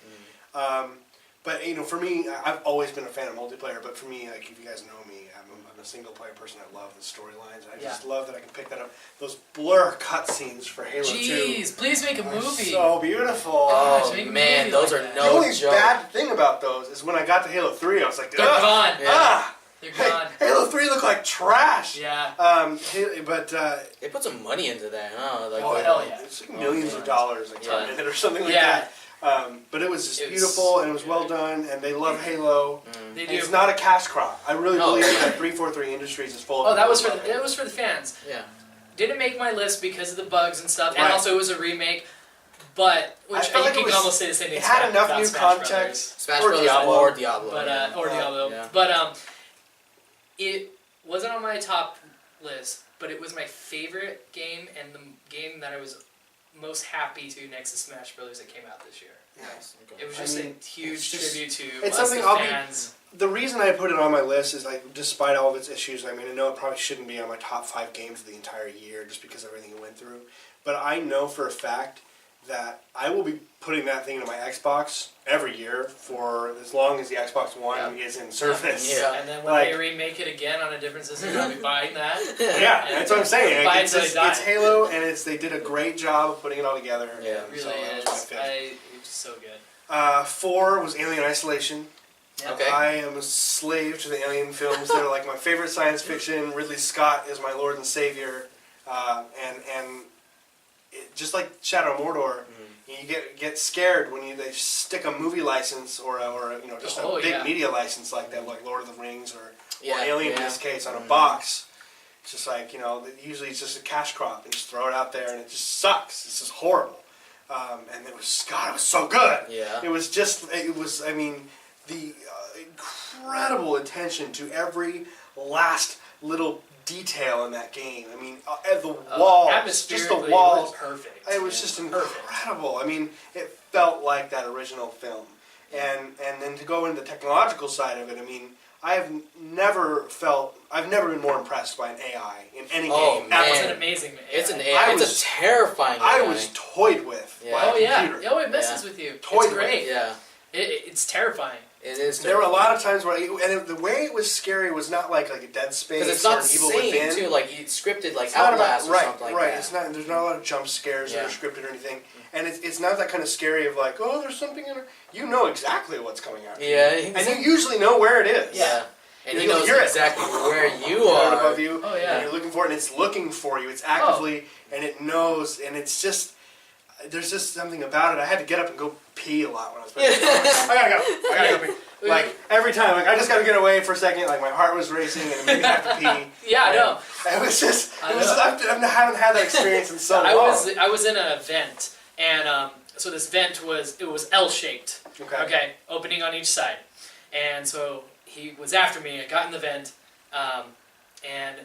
[SPEAKER 3] But for me, I've always been a fan of multiplayer. But for me, if you guys know me, I'm a single player person. I love the storylines. I just love that I can pick that up. Those blur cutscenes for Halo 2.
[SPEAKER 4] Jeez, please make a movie.
[SPEAKER 3] So beautiful.
[SPEAKER 2] Oh
[SPEAKER 4] make a
[SPEAKER 2] man,
[SPEAKER 4] movie
[SPEAKER 2] those
[SPEAKER 4] like
[SPEAKER 2] are
[SPEAKER 4] that.
[SPEAKER 2] no
[SPEAKER 3] The only
[SPEAKER 2] joke.
[SPEAKER 3] bad thing about those is when I got to Halo 3, I was like,
[SPEAKER 4] They're gone. They're
[SPEAKER 3] Hey,
[SPEAKER 4] gone.
[SPEAKER 3] Halo 3 looked like trash.
[SPEAKER 4] Yeah.
[SPEAKER 3] But
[SPEAKER 2] They put some money into that, huh?
[SPEAKER 4] hell yeah.
[SPEAKER 3] It's millions of dollars
[SPEAKER 2] Yeah.
[SPEAKER 3] in it or something like that. But it was just beautiful and it was well done, and they love Halo.
[SPEAKER 4] They do.
[SPEAKER 3] It's not a cash crop. I really believe that 343 Industries is full of.
[SPEAKER 4] Oh, that was for the fans.
[SPEAKER 2] Yeah.
[SPEAKER 4] Didn't make my list because of the bugs and stuff, and also it was a remake. But which you can almost say the same thing.
[SPEAKER 3] It had enough new context.
[SPEAKER 2] Smash Brothers or Diablo.
[SPEAKER 4] But or Diablo. Yeah. But it wasn't on my top list, but it was my favorite game and the game that I was most happy to next to Smash Brothers that came out this year.
[SPEAKER 2] Nice. Okay.
[SPEAKER 4] It was just a huge tribute to
[SPEAKER 3] it's
[SPEAKER 4] us,
[SPEAKER 3] something
[SPEAKER 4] the fans.
[SPEAKER 3] The reason I put it on my list is despite all of its issues, I know it probably shouldn't be on my top 5 games of the entire year just because of everything it went through. But I know for a fact that I will be putting that thing into my Xbox every year for as long as the Xbox One is in service.
[SPEAKER 2] Yeah.
[SPEAKER 4] And then when they remake it again on a different system, I'll be buying that.
[SPEAKER 3] Yeah, that's what I'm saying.
[SPEAKER 4] It's
[SPEAKER 3] Halo, and they did a great job of putting it all together.
[SPEAKER 2] Yeah,
[SPEAKER 4] it really is. It's so good. 4
[SPEAKER 3] was Alien Isolation.
[SPEAKER 2] Okay.
[SPEAKER 3] I am a slave to the Alien films. They're like my favorite science fiction. Ridley Scott is my Lord and Savior, and just like Shadow of Mordor, you get scared when they stick a movie license or just a big media license like that, like Lord of the Rings or Alien in this case, on a box. It's just usually it's just a cash crop and just throw it out there and it just sucks. It's just horrible. and it was so good.
[SPEAKER 2] Yeah.
[SPEAKER 3] It was. I mean, the incredible attention to every last little detail in that game. I mean, the walls, just the walls.
[SPEAKER 4] It was perfect.
[SPEAKER 3] It was just incredible. I mean, it felt like that original film. And then to go into the technological side of it, I mean, I've never been more impressed by an AI in any game.
[SPEAKER 2] Man.
[SPEAKER 4] It's an amazing AI.
[SPEAKER 2] It's an AI. It's a terrifying AI.
[SPEAKER 3] I was toyed with by a computer.
[SPEAKER 4] Oh, it messes with you.
[SPEAKER 3] Toyed
[SPEAKER 4] it's great.
[SPEAKER 3] with.
[SPEAKER 2] Yeah.
[SPEAKER 4] It's terrifying.
[SPEAKER 2] It is.
[SPEAKER 3] There were a lot of times where, the way it was scary was not like a Dead Space
[SPEAKER 2] it's not
[SPEAKER 3] or an Evil Within.
[SPEAKER 2] Too, like you scripted like Outlast or something like that.
[SPEAKER 3] Right. It's not. There's not a lot of jump scares that are scripted or anything, and it's not that kind of scary of like, oh, there's something in it. You know exactly what's coming out.
[SPEAKER 2] Yeah.
[SPEAKER 3] And you usually know where it is.
[SPEAKER 2] Yeah. And he knows exactly where you
[SPEAKER 3] are.
[SPEAKER 2] Above
[SPEAKER 3] you.
[SPEAKER 4] Oh yeah.
[SPEAKER 3] And you're looking for it, and it's looking for you. It's actively, and it knows, and it's just. There's just something about it. I had to get up and go pee a lot when I was playing. I gotta go pee. Like, every time, like, I just gotta get away for a second. Like, my heart was racing and it made me have to pee.
[SPEAKER 4] Yeah, I know.
[SPEAKER 3] It was just, I haven't had that experience in so long.
[SPEAKER 4] I was in an event, and so this vent was L-shaped. Okay, opening on each side. And so he was after me. I got in the vent, and,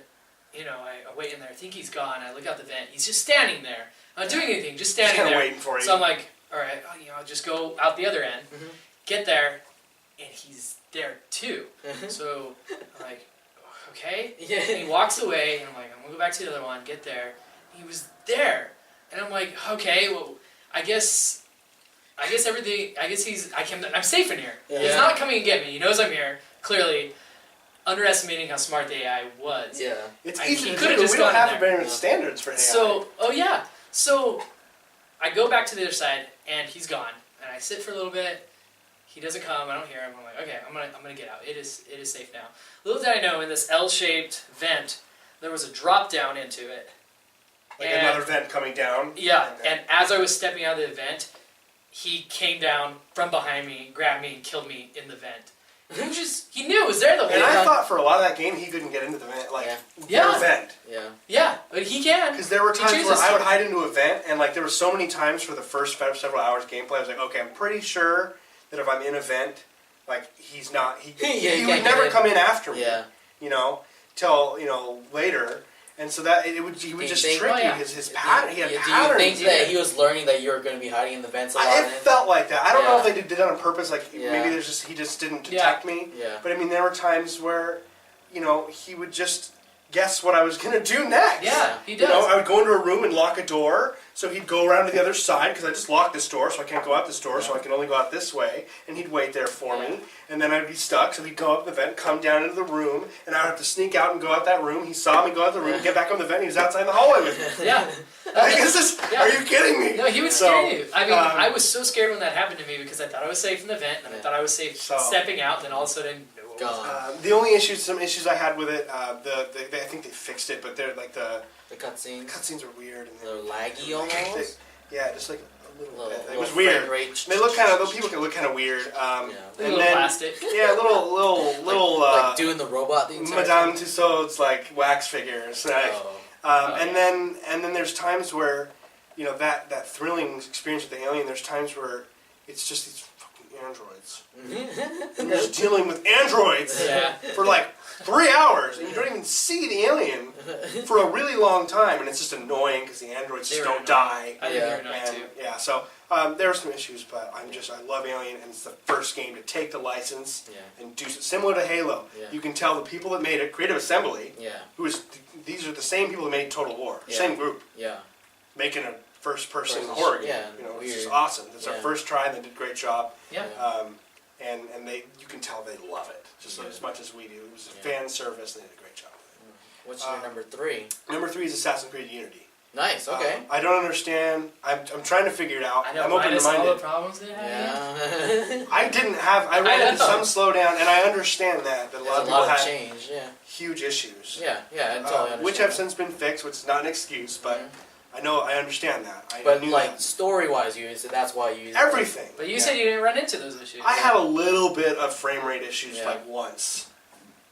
[SPEAKER 4] I wait in there. I think he's gone. I look out the vent. He's just standing there. Not doing anything, just standing there.
[SPEAKER 3] Waiting for you.
[SPEAKER 4] So I'm like, all right, I'll just go out the other end, get there, and he's there too. So I'm like, okay.
[SPEAKER 2] Yeah.
[SPEAKER 4] And he walks away, and I'm like, I'm gonna go back to the other one, get there. He was there, and I'm like, okay, well, I guess everything. I'm safe in here.
[SPEAKER 2] Yeah.
[SPEAKER 4] He's not coming and get me. He knows I'm here. Clearly. Underestimating how smart the AI was.
[SPEAKER 2] Yeah.
[SPEAKER 3] It's easy to do, but we don't have very standards for AI.
[SPEAKER 4] So, I go back to the other side, and he's gone. And I sit for a little bit. He doesn't come. I don't hear him. I'm like, okay, I'm gonna get out. It is safe now. Little did I know, in this L-shaped vent, there was a drop down into it.
[SPEAKER 3] Like another vent coming down.
[SPEAKER 4] Yeah. And as I was stepping out of the vent, he came down from behind me, grabbed me, and killed me in the vent. He knew it was there the whole time.
[SPEAKER 3] And I thought for a lot of that game he couldn't get into the vent, their vent.
[SPEAKER 2] Yeah.
[SPEAKER 4] Yeah, but he can.
[SPEAKER 3] Because there were times where I would hide into a vent, and there were so many times for the first several hours gameplay, I was like, okay, I'm pretty sure that if I'm in a vent, he's not, he would never come in after me.
[SPEAKER 2] Yeah.
[SPEAKER 3] Till later. And so that he would just trick you. His pattern. He had patterns.
[SPEAKER 2] Do you think that he was learning that you were going to be hiding in the vents a lot?
[SPEAKER 3] It felt like that. I don't know if they did it on purpose. Maybe he just didn't detect me.
[SPEAKER 2] Yeah.
[SPEAKER 3] But I mean, there were times where, he would just guess what I was going to do next.
[SPEAKER 4] Yeah, he does.
[SPEAKER 3] I would go into a room and lock a door, so he'd go around to the other side because I just locked this door, so I can't go out this door, so I can only go out this way. And he'd wait there for me, and then I'd be stuck. So he'd go up the vent, come down into the room, and I'd have to sneak out and go out that room. He saw me go out the room, get back on the vent. He was outside the hallway with me.
[SPEAKER 4] Yeah.
[SPEAKER 3] Are you kidding me?
[SPEAKER 4] No, he would scare you. I mean, I was so scared when that happened to me because I thought I was safe in the vent, and I thought I was safe stepping out, and then all of a sudden, no.
[SPEAKER 3] The only some issues I had with it, I think they fixed it, but they're
[SPEAKER 2] the cutscenes.
[SPEAKER 3] Cutscenes are weird and
[SPEAKER 2] they're laggy almost.
[SPEAKER 3] Just like a little bit. It was weird. They look people can look kind of weird.
[SPEAKER 4] And little plastic.
[SPEAKER 3] Yeah, little.
[SPEAKER 2] Like doing the robot thing.
[SPEAKER 3] Madame Tussauds wax figures. And then there's times where, that thrilling experience with the alien. There's times where it's just these fucking androids. And you're just dealing with androids for 3 hours, and you don't even see the alien for a really long time, and it's just annoying because the androids just don't die.
[SPEAKER 4] I think they're annoying too.
[SPEAKER 3] Yeah, so there are some issues, but I love Alien, and it's the first game to take the license and do similar to Halo. Yeah. You can tell the people that made it, Creative Assembly, these are the same people that made Total War, same group, making a first-person horror game. Which is awesome. It's our first try, and they did a great job.
[SPEAKER 4] Yeah.
[SPEAKER 3] And you can tell they love it just as much as we do. It was a fan service, and they did a great job with it.
[SPEAKER 2] What's your number 3?
[SPEAKER 3] Number 3 is Assassin's Creed Unity.
[SPEAKER 2] Nice. Okay.
[SPEAKER 3] I don't understand. I'm trying to figure it out.
[SPEAKER 4] I know.
[SPEAKER 3] I'm open-minded.
[SPEAKER 4] All the problems they have.
[SPEAKER 3] Yeah. I ran into some slowdown, and I understand that a lot of people had
[SPEAKER 2] change. Yeah.
[SPEAKER 3] Huge issues.
[SPEAKER 2] Yeah. I totally understand.
[SPEAKER 3] Which have since been fixed, which is not an excuse, but. I understand that.
[SPEAKER 2] But story-wise, that's why you use
[SPEAKER 3] everything.
[SPEAKER 4] But you said you didn't run into those issues.
[SPEAKER 3] I had a little bit of frame rate issues once,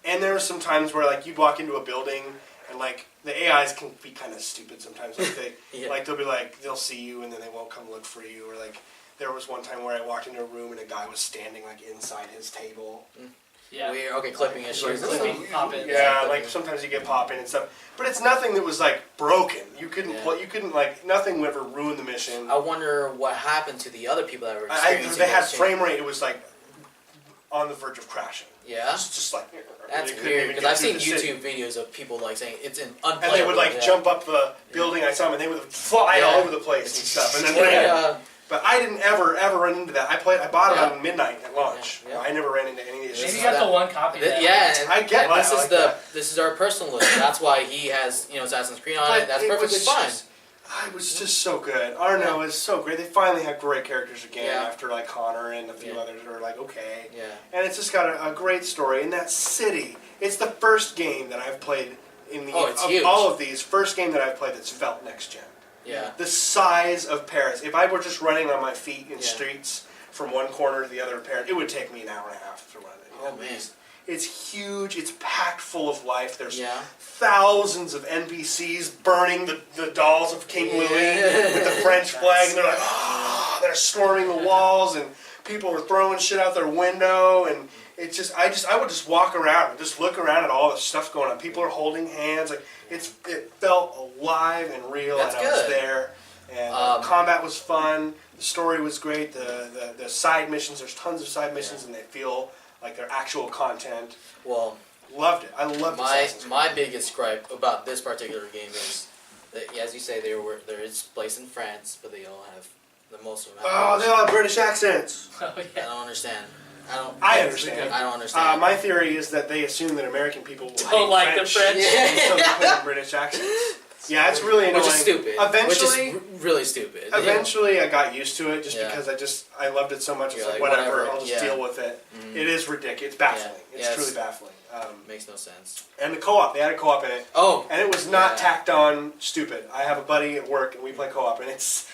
[SPEAKER 3] and there were some times where you'd walk into a building and the AIs can be kind of stupid sometimes. Like they'll be like, they'll see you and then they won't come look for you. Or like, there was one time where I walked into a room and a guy was standing like inside his table.
[SPEAKER 4] Yeah.
[SPEAKER 2] Weird. Okay, clipping issues.
[SPEAKER 4] Pop-ins.
[SPEAKER 3] Yeah, like sometimes you get pop-in and stuff. But it's nothing that was like broken. You couldn't like, nothing ever ruined the mission.
[SPEAKER 2] I wonder what happened to the other people that were experiencing
[SPEAKER 3] they had frame rate, it was like on the verge of crashing.
[SPEAKER 2] Yeah?
[SPEAKER 3] It's just like...
[SPEAKER 2] That's weird, because I've seen YouTube videos of people like saying it's an unplayable.
[SPEAKER 3] And they would like jump up the building, I saw them, and they would fly all over the place and stuff. And then but I didn't ever run into that. I bought it on midnight at launch. I never ran into any of these.
[SPEAKER 4] Maybe you got the one copy.
[SPEAKER 2] I get this is our personal list. That's why he has Assassin's Creed on it. That's perfectly fine.
[SPEAKER 3] It was just so good. Arno is so great. They finally have great characters again after like Connor and a few others are like okay.
[SPEAKER 2] Yeah. And
[SPEAKER 3] it's just got a great story. In that city, it's the first game that I've played in the all of these. First game that I've played that's felt next gen.
[SPEAKER 2] Yeah.
[SPEAKER 3] The size of Paris. If I were just running on my feet in streets from one corner to the other of Paris, it would take me an hour and a half to run it.
[SPEAKER 2] Oh man.
[SPEAKER 3] It's huge. It's packed full of life. There's thousands of NPCs burning the dolls of King Louis with the French flag, and they're like, they're storming the walls, and people are throwing shit out their window, and it's just, I would just walk around and just look around at all the stuff going on. People are holding hands, like it felt alive and real, and I was there. And combat was fun. The story was great. The side missions, there's tons of side missions, and they feel like they're actual content.
[SPEAKER 2] Well,
[SPEAKER 3] loved it. I loved
[SPEAKER 2] my biggest gripe about this particular game is that, as you say, there is place in France, but they all have most of them.
[SPEAKER 3] They all have British accents.
[SPEAKER 2] Oh, yeah. I don't understand.
[SPEAKER 3] I understand.
[SPEAKER 2] I don't understand.
[SPEAKER 3] My theory is that they assume that American people
[SPEAKER 4] don't like the French,
[SPEAKER 3] so they put in British accents. Yeah, it's really annoying.
[SPEAKER 2] Which is stupid.
[SPEAKER 3] Eventually,
[SPEAKER 2] really stupid.
[SPEAKER 3] Eventually, I got used to it just because I loved it so much. It's like whatever, I'll just deal with it. Mm-hmm. It is ridiculous. It's baffling. It's truly baffling.
[SPEAKER 2] Makes no sense.
[SPEAKER 3] And the co-op, they had a co-op in it.
[SPEAKER 2] Oh,
[SPEAKER 3] and it was not tacked on stupid. I have a buddy at work, and we play co-op, and it's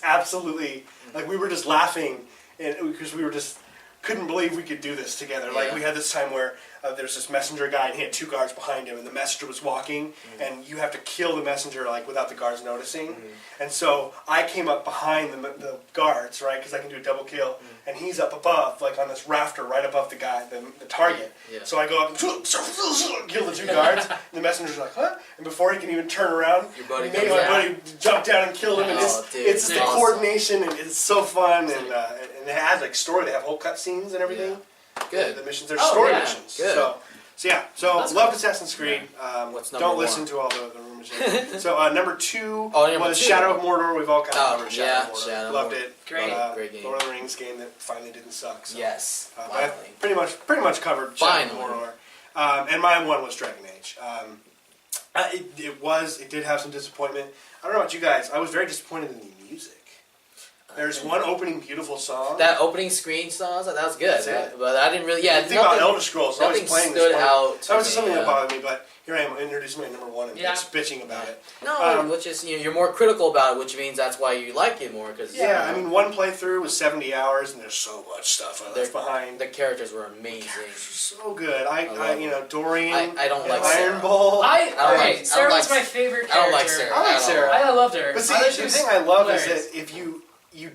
[SPEAKER 3] absolutely like we were just laughing, because we were just couldn't believe we could do this together. Like we had this time where there's this messenger guy and he had two guards behind him, and the messenger was walking, and you have to kill the messenger like without the guards noticing. And so I came up behind the guards, right, because I can do a double kill, and he's up above, like on this rafter right above the guy, the target. So I go up and kill the two guards, and the messenger's like, huh? And before he can even turn around, my buddy jumped down and killed him. And it's the coordination, and it's so fun, and it has like story. They have whole cutscenes and everything.
[SPEAKER 2] Good.
[SPEAKER 3] The missions, they're story missions.
[SPEAKER 2] Good.
[SPEAKER 3] So loved Assassin's Creed. Don't listen
[SPEAKER 2] one?
[SPEAKER 3] to all the rumors yet. So number two was Shadow of Mordor. We've all kind of covered Shadow of Mordor. Loved it.
[SPEAKER 4] Great
[SPEAKER 3] game. Lord of the Rings game that finally didn't suck. So.
[SPEAKER 2] Yes.
[SPEAKER 3] I pretty much covered Shadow of Mordor. And my one was Dragon Age. It did have some disappointment. I don't know about you guys. I was very disappointed in the music. There's one opening beautiful song.
[SPEAKER 2] That opening screen song, that was good. But I didn't really.
[SPEAKER 3] The thing about Elder Scrolls, always playing this
[SPEAKER 2] out.
[SPEAKER 3] That was just something that bothered me. But here I am introducing my number one and just bitching about it.
[SPEAKER 2] No, which is you're more critical about it, which means that's why you like it more. Cause,
[SPEAKER 3] I mean, one playthrough was 70 hours, and there's so much stuff I left behind.
[SPEAKER 2] The characters were amazing.
[SPEAKER 3] The characters were so good. Dorian.
[SPEAKER 2] I don't like
[SPEAKER 3] Iron Bull.
[SPEAKER 4] Sarah was my favorite character.
[SPEAKER 2] I don't like Sarah.
[SPEAKER 3] I like Sarah.
[SPEAKER 4] I loved her.
[SPEAKER 3] But see, the thing I love is that if you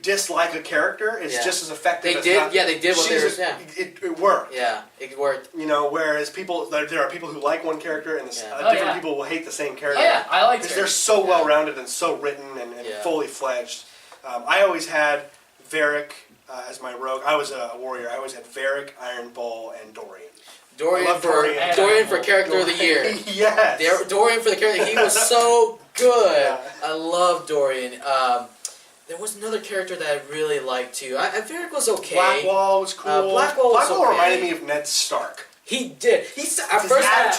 [SPEAKER 3] dislike a character, it's just as effective.
[SPEAKER 2] They did what they were.
[SPEAKER 3] It worked.
[SPEAKER 2] Yeah, it worked.
[SPEAKER 3] Whereas there are people who like one character, and different people will hate the same character.
[SPEAKER 4] Oh, yeah, I like
[SPEAKER 3] because they're so well rounded and so written and fully fledged. I always had Varric as my rogue. I was a warrior. I always had Varric, Iron Bull, and Dorian. Dorian
[SPEAKER 2] for character of the year.
[SPEAKER 3] Yes.
[SPEAKER 2] Dorian for the character. He was so good. Yeah. I love Dorian. There was another character that I really liked too. Varric was okay.
[SPEAKER 3] Blackwall was cool. Blackwall reminded me of Ned Stark.
[SPEAKER 2] He did. At first I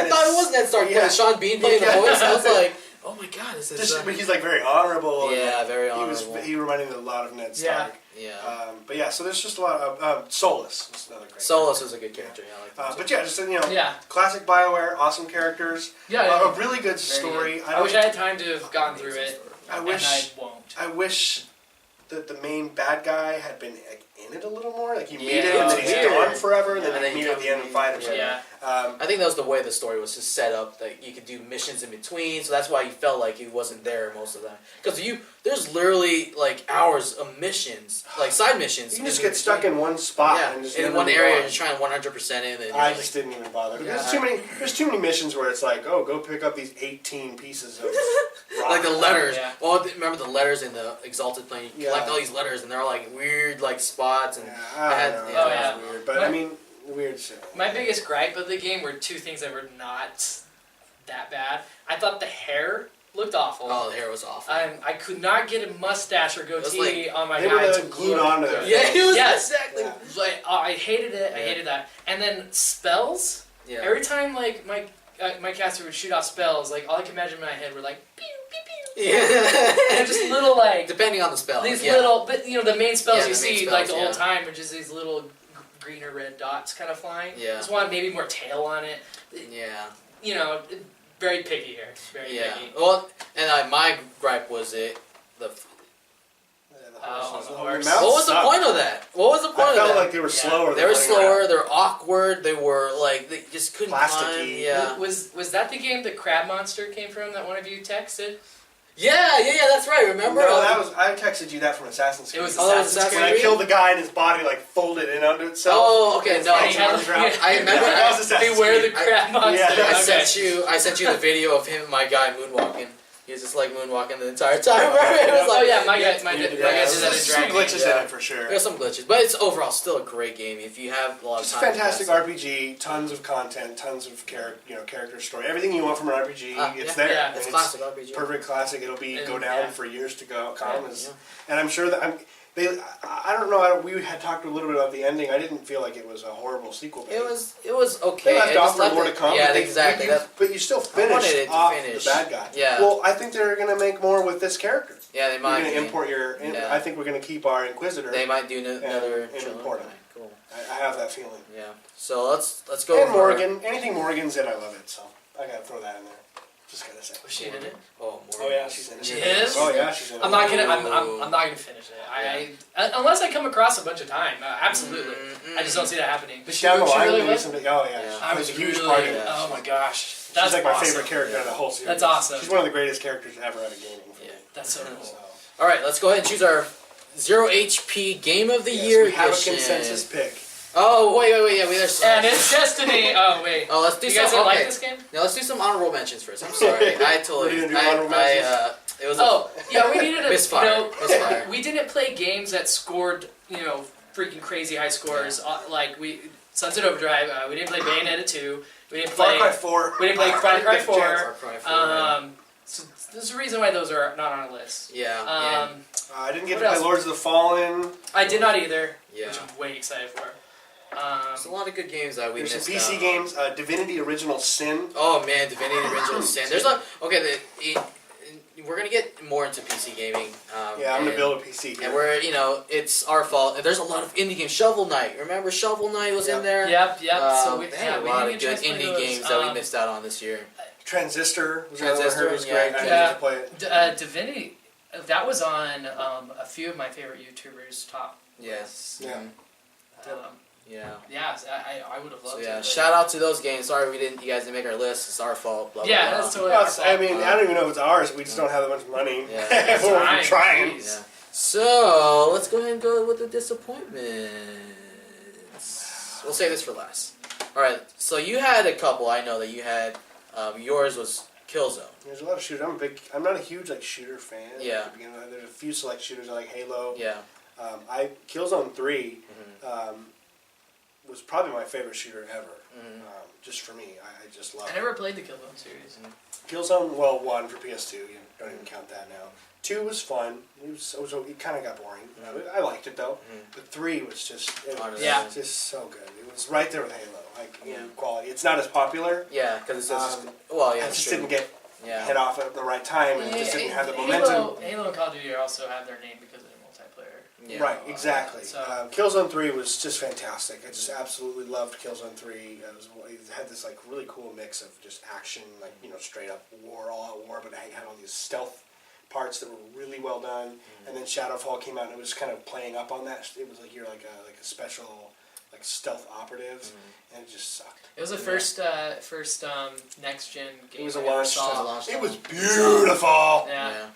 [SPEAKER 2] thought it was Ned Stark. Yeah. Sean Bean playing the voice. I was like, oh my god, is this?
[SPEAKER 3] But he's like very honorable.
[SPEAKER 2] Yeah, very honorable.
[SPEAKER 3] He reminded me a lot of Ned Stark.
[SPEAKER 2] Yeah.
[SPEAKER 3] But yeah, so there's just a lot of Solus was another great.
[SPEAKER 2] Solus was a good character. Yeah, I like that.
[SPEAKER 3] But just classic BioWare, awesome characters.
[SPEAKER 4] Yeah.
[SPEAKER 3] A really good story.
[SPEAKER 4] I wish I had time to have gone through it.
[SPEAKER 3] I wish that the main bad guy had been in it a little more. Like you meet him and then he's gone forever, and then you meet him at the end and fight him.
[SPEAKER 4] Yeah.
[SPEAKER 2] I think that was the way the story was just set up, that you could do missions in between, so that's why you felt like he wasn't there most of the time. Because there's literally like hours of missions, like side missions.
[SPEAKER 3] You can just get stuck in one spot and just
[SPEAKER 2] in one area, you're trying 100% in. And
[SPEAKER 3] I just didn't even bother. Yeah. There's too many missions where it's like, oh, go pick up these 18 pieces of rock.
[SPEAKER 2] Like the letters. Yeah. Well, remember the letters in the Exalted Plane? You collect all these letters, and they're all like weird like spots. And
[SPEAKER 3] it was weird. But I mean, weird shit.
[SPEAKER 4] My biggest gripe of the game were two things that were not that bad. I thought the hair looked awful.
[SPEAKER 2] Oh, the hair was awful.
[SPEAKER 4] I could not get a mustache or goatee on my
[SPEAKER 3] guy. They were glued onto it.
[SPEAKER 2] Yeah, it was exactly.
[SPEAKER 4] Yeah. Like, I hated it. I hated that. And then spells. Yeah. Every time like my caster would shoot off spells, like all I could imagine in my head were like pew pew pew. Yeah. And just little like
[SPEAKER 2] depending on the spell.
[SPEAKER 4] These little, but the main spells you see like the whole time are just these little green or red dots kind of flying. Yeah. Just want maybe more tail on it.
[SPEAKER 2] Yeah.
[SPEAKER 4] Very picky here. Very picky.
[SPEAKER 2] Well, and my gripe was the
[SPEAKER 3] horse.
[SPEAKER 2] What was the point of that? What was the point of that?
[SPEAKER 3] I felt like they were slower.
[SPEAKER 2] They were slower. They're awkward. They were like they just couldn't climb. Yeah.
[SPEAKER 4] Was that the game the crab monster came from that one of you texted?
[SPEAKER 2] Yeah, that's right. Remember?
[SPEAKER 3] No, I texted you that from Assassin's Creed.
[SPEAKER 4] It was Assassin's Creed.
[SPEAKER 3] When I killed the guy and his body like folded in onto itself.
[SPEAKER 2] Oh, okay. No, I remember.
[SPEAKER 3] That was Assassin's
[SPEAKER 4] Beware the crab monster.
[SPEAKER 3] Yeah,
[SPEAKER 2] I sent you the video of him, my guy moonwalking. He was just like moonwalking the entire time. It was like,
[SPEAKER 4] my guy did that in Dragon.
[SPEAKER 3] Some glitches in it for sure.
[SPEAKER 2] There's some glitches, but it's overall still a great game if you have a lot of time.
[SPEAKER 3] Fantastic RPG, tons of content, tons of character story, everything you want from an RPG. It's there.
[SPEAKER 2] Yeah, it's classic RPG.
[SPEAKER 3] Perfect classic. It'll go down for years to come. And I'm sure that I don't know. We had talked a little bit about the ending. I didn't feel like it was a horrible sequel.
[SPEAKER 2] It was okay.
[SPEAKER 3] They left off for more to come.
[SPEAKER 2] Yeah, exactly.
[SPEAKER 3] But you still finished off the bad guy.
[SPEAKER 2] Yeah.
[SPEAKER 3] Well, I think they're going to make more with this character.
[SPEAKER 2] Yeah, they might.
[SPEAKER 3] You're going to import I think we're going to keep our Inquisitor.
[SPEAKER 2] They might do another
[SPEAKER 3] and import him. Cool. I have that feeling.
[SPEAKER 2] Yeah. So let's go.
[SPEAKER 3] And Morgan. Anything Morgan's in, I love it. So I got to throw that in there. Just gotta say.
[SPEAKER 4] Was she in it?
[SPEAKER 2] Oh,
[SPEAKER 3] yeah, she's in it.
[SPEAKER 4] She is?
[SPEAKER 3] Oh yeah, she's in it.
[SPEAKER 4] I'm not gonna finish it. Unless I come across a bunch of time. Absolutely. I just don't see that happening. But she really was.
[SPEAKER 3] Oh yeah.
[SPEAKER 4] I was
[SPEAKER 3] a huge part of it.
[SPEAKER 4] Oh my gosh.
[SPEAKER 3] She's like my favorite character of the whole series.
[SPEAKER 4] That's awesome.
[SPEAKER 3] She's one of the greatest characters ever out of gaming.
[SPEAKER 4] Yeah, that's so cool.
[SPEAKER 2] All right, let's go ahead and choose our Zero HP Game of the Year.
[SPEAKER 3] We have a consensus pick.
[SPEAKER 2] Oh, wait, yeah, there's...
[SPEAKER 4] And it's Destiny! Oh, wait.
[SPEAKER 2] Oh, let's do
[SPEAKER 4] you guys don't like this game?
[SPEAKER 2] Now, let's do some honorable mentions first. I'm sorry. I totally...
[SPEAKER 3] We're gonna do honorable mentions?
[SPEAKER 2] It was
[SPEAKER 4] we needed a...
[SPEAKER 2] Misfire.
[SPEAKER 4] We didn't play games that scored, freaking crazy high scores. Sunset Overdrive, we didn't play Bayonetta 2, we didn't play...
[SPEAKER 3] Far Cry 4.
[SPEAKER 4] We didn't play Far Cry 4.
[SPEAKER 2] Far Cry 4,
[SPEAKER 4] so there's a reason why those are not on our list.
[SPEAKER 2] Yeah.
[SPEAKER 3] I didn't get to play Lords of the Fallen.
[SPEAKER 4] I did not either,
[SPEAKER 2] which
[SPEAKER 4] I'm way excited for.
[SPEAKER 2] There's a lot of good games that we missed.
[SPEAKER 3] There's some PC games. Divinity Original Sin.
[SPEAKER 2] Oh man, Divinity Original Sin. There's we're gonna get more into PC gaming.
[SPEAKER 3] I'm gonna build a PC.
[SPEAKER 2] And we're it's our fault. And there's a lot of indie games. Shovel Knight. Remember Shovel Knight was in there.
[SPEAKER 4] Yep. So we
[SPEAKER 2] had a lot of good indie games that we missed out on this year.
[SPEAKER 3] Transistor.
[SPEAKER 2] Was
[SPEAKER 3] great. I
[SPEAKER 4] didn't
[SPEAKER 3] to play it.
[SPEAKER 4] Divinity. That was on a few of my favorite YouTubers' top.
[SPEAKER 2] Yes.
[SPEAKER 3] Yeah.
[SPEAKER 4] I would have loved
[SPEAKER 2] to. Shout out to those games. Sorry you guys didn't make our list. It's our fault. Blah, blah, blah.
[SPEAKER 4] That's totally our fault.
[SPEAKER 3] I mean, I don't even know if it's ours. We just don't have that much money.
[SPEAKER 2] Yeah.
[SPEAKER 3] We're trying.
[SPEAKER 2] Yeah. So let's go ahead and go with the disappointments. We'll save this for last. All right. So you had a couple. I know that you had. Yours was Killzone.
[SPEAKER 3] There's a lot of shooters. I'm not a huge shooter fan.
[SPEAKER 2] Yeah.
[SPEAKER 3] There's a few select shooters. I like Halo.
[SPEAKER 2] Yeah.
[SPEAKER 3] Killzone 3 was probably my favorite shooter ever. Just for me, I just love it.
[SPEAKER 4] I never played the Killzone series.
[SPEAKER 3] Killzone, 1 for PS2. You don't even count that now. 2 was fun. It kind of got boring. I liked it though. But 3 was just just so good. It was right there with Halo. Quality. It's not as popular.
[SPEAKER 2] Yeah, because it's
[SPEAKER 3] it just didn't get hit off at the right time, and it just didn't have the momentum.
[SPEAKER 4] Halo and Call of Duty also have their name because of their multiplayer.
[SPEAKER 3] Yeah. Right, exactly. Killzone 3 was just fantastic. I just absolutely loved Killzone 3. It had this really cool mix of just action, straight up war, all out war, but it had all these stealth parts that were really well done. And then Shadowfall came out, and it was kind of playing up on that. It was like you're like a special like stealth operatives, and it just sucked.
[SPEAKER 4] It was the first next gen game.
[SPEAKER 3] It was a launch.
[SPEAKER 2] It
[SPEAKER 3] was beautiful.
[SPEAKER 4] Yeah.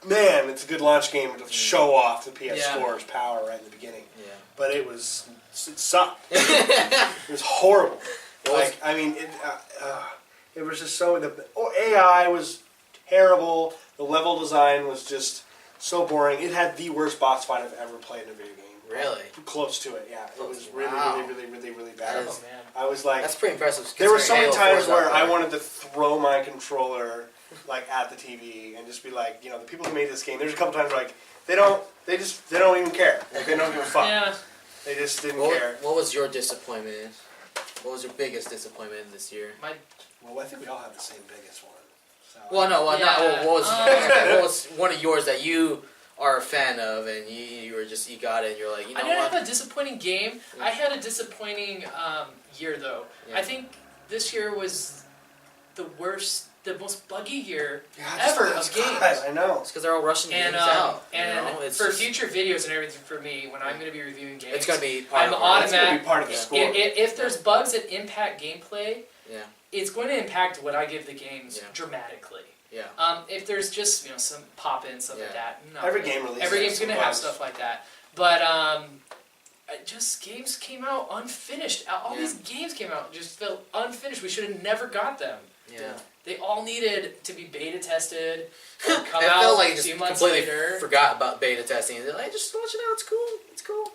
[SPEAKER 3] Man, it's a good launch game to show off the PS4's power right in the beginning.
[SPEAKER 2] Yeah.
[SPEAKER 3] But it sucked. It was horrible. I mean, it was just so... The AI was terrible. The level design was just so boring. It had the worst boss fight I've ever played in a video game.
[SPEAKER 2] Really?
[SPEAKER 3] Close to it, yeah. It was really bad.
[SPEAKER 2] Oh,
[SPEAKER 4] man.
[SPEAKER 3] I was like...
[SPEAKER 2] That's pretty impressive.
[SPEAKER 3] There were so many times where I wanted to throw my controller at the TV and just be like, the people who made this game, there's a couple times where they don't even care. Like, they don't give a fuck.
[SPEAKER 4] Yeah.
[SPEAKER 3] They just didn't care.
[SPEAKER 2] What was your disappointment? What was your biggest disappointment this year?
[SPEAKER 3] Well, I think we all have the same biggest one. So.
[SPEAKER 2] What was one of yours that you are a fan of, and you got it, and you're like,
[SPEAKER 4] I didn't have a disappointing game. Yeah. I had a disappointing year, though. Yeah. I think this year was the most buggy year ever of games.
[SPEAKER 3] I know.
[SPEAKER 2] It's because they're all rushing games out.
[SPEAKER 4] And for future videos and everything for me, when I'm going to be reviewing games,
[SPEAKER 2] it's going to be
[SPEAKER 3] part of the score.
[SPEAKER 4] If there's bugs that impact gameplay, it's going to impact what I give the games dramatically.
[SPEAKER 2] Yeah.
[SPEAKER 4] If there's just some pop-ins, stuff like that. No,
[SPEAKER 3] every game release.
[SPEAKER 4] Every game's going to have stuff like that. But just games came out unfinished. All these games came out just felt unfinished. We should have never got them.
[SPEAKER 2] Yeah.
[SPEAKER 4] They all needed to be beta tested. Come
[SPEAKER 2] it
[SPEAKER 4] out
[SPEAKER 2] felt like
[SPEAKER 4] a few
[SPEAKER 2] just
[SPEAKER 4] months
[SPEAKER 2] completely
[SPEAKER 4] later.
[SPEAKER 2] Forgot about beta testing. They're like, just watch it out. It's cool. It's cool.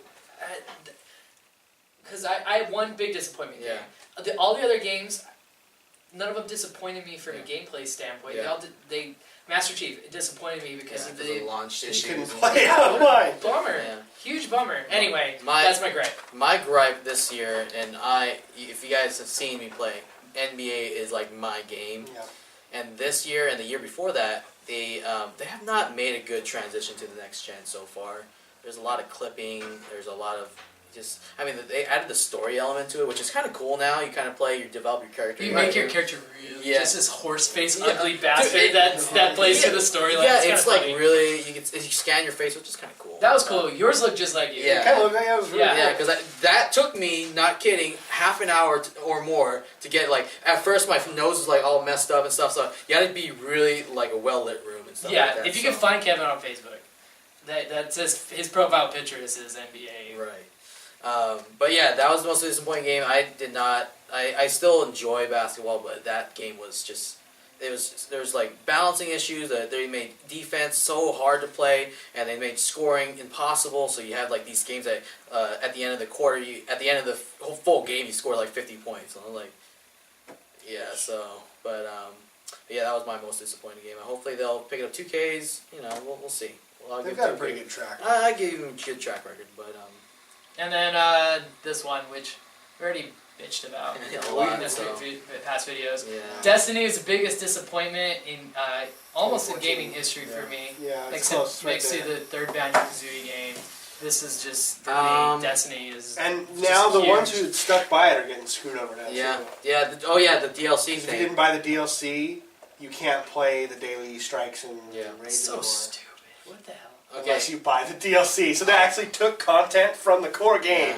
[SPEAKER 4] Because I had one big disappointment.
[SPEAKER 2] Yeah.
[SPEAKER 4] All the other games, none of them disappointed me from a gameplay standpoint.
[SPEAKER 2] Yeah.
[SPEAKER 4] They Master Chief disappointed me because of the
[SPEAKER 2] launch issues.
[SPEAKER 3] You couldn't play it online.
[SPEAKER 4] Bummer.
[SPEAKER 2] Yeah.
[SPEAKER 4] Huge bummer. Anyway, that's my gripe.
[SPEAKER 2] My gripe this year, and if you guys have seen me play, NBA is like my game.
[SPEAKER 3] Yeah.
[SPEAKER 2] And this year and the year before that, they have not made a good transition to the next gen so far. There's a lot of clipping. There's a lot of they added the story element to it, which is kind of cool now. You kind of you develop your character.
[SPEAKER 4] You make your character really just this horse-faced, ugly bastard that plays to the storyline.
[SPEAKER 2] Yeah, it's like funny. Really, you scan your face, which is kind of cool.
[SPEAKER 4] That was cool. Yours looked just like you.
[SPEAKER 3] Yeah, it kind of looked like it was really cool.
[SPEAKER 2] Because that took me, not kidding, half an hour or more to get at first my nose was all messed up and stuff, so you had to be really a well-lit room and stuff like that.
[SPEAKER 4] If you can find Kevin on Facebook, that says his profile picture is his NBA.
[SPEAKER 2] Right. But yeah, that was the most disappointing game. I still enjoy basketball, but that game was just, there was balancing issues. They made defense so hard to play, and they made scoring impossible. So you have these games that at the end of the quarter, at the end of the whole full game, you score 50 points. And I'm that was my most disappointing game. Hopefully they'll pick it up 2Ks. We'll see.
[SPEAKER 3] They've got a pretty good track record.
[SPEAKER 2] I gave them a good track record, but
[SPEAKER 4] And then this one, which we already bitched about in past videos.
[SPEAKER 2] Yeah.
[SPEAKER 4] Destiny is the biggest disappointment in almost in gaming history for me.
[SPEAKER 3] Yeah,
[SPEAKER 4] next to the third Banjo-Kazooie game. This is just, for me, Destiny is
[SPEAKER 3] And now the ones who stuck by it are getting screwed over now,
[SPEAKER 2] yeah.
[SPEAKER 3] too.
[SPEAKER 2] Yeah, the DLC thing.
[SPEAKER 3] If you didn't buy the DLC, you can't play the daily strikes and raids
[SPEAKER 4] so
[SPEAKER 3] anymore.
[SPEAKER 4] stupid. What the hell?
[SPEAKER 2] Okay.
[SPEAKER 3] Unless you buy the DLC. So they actually took content from the core game.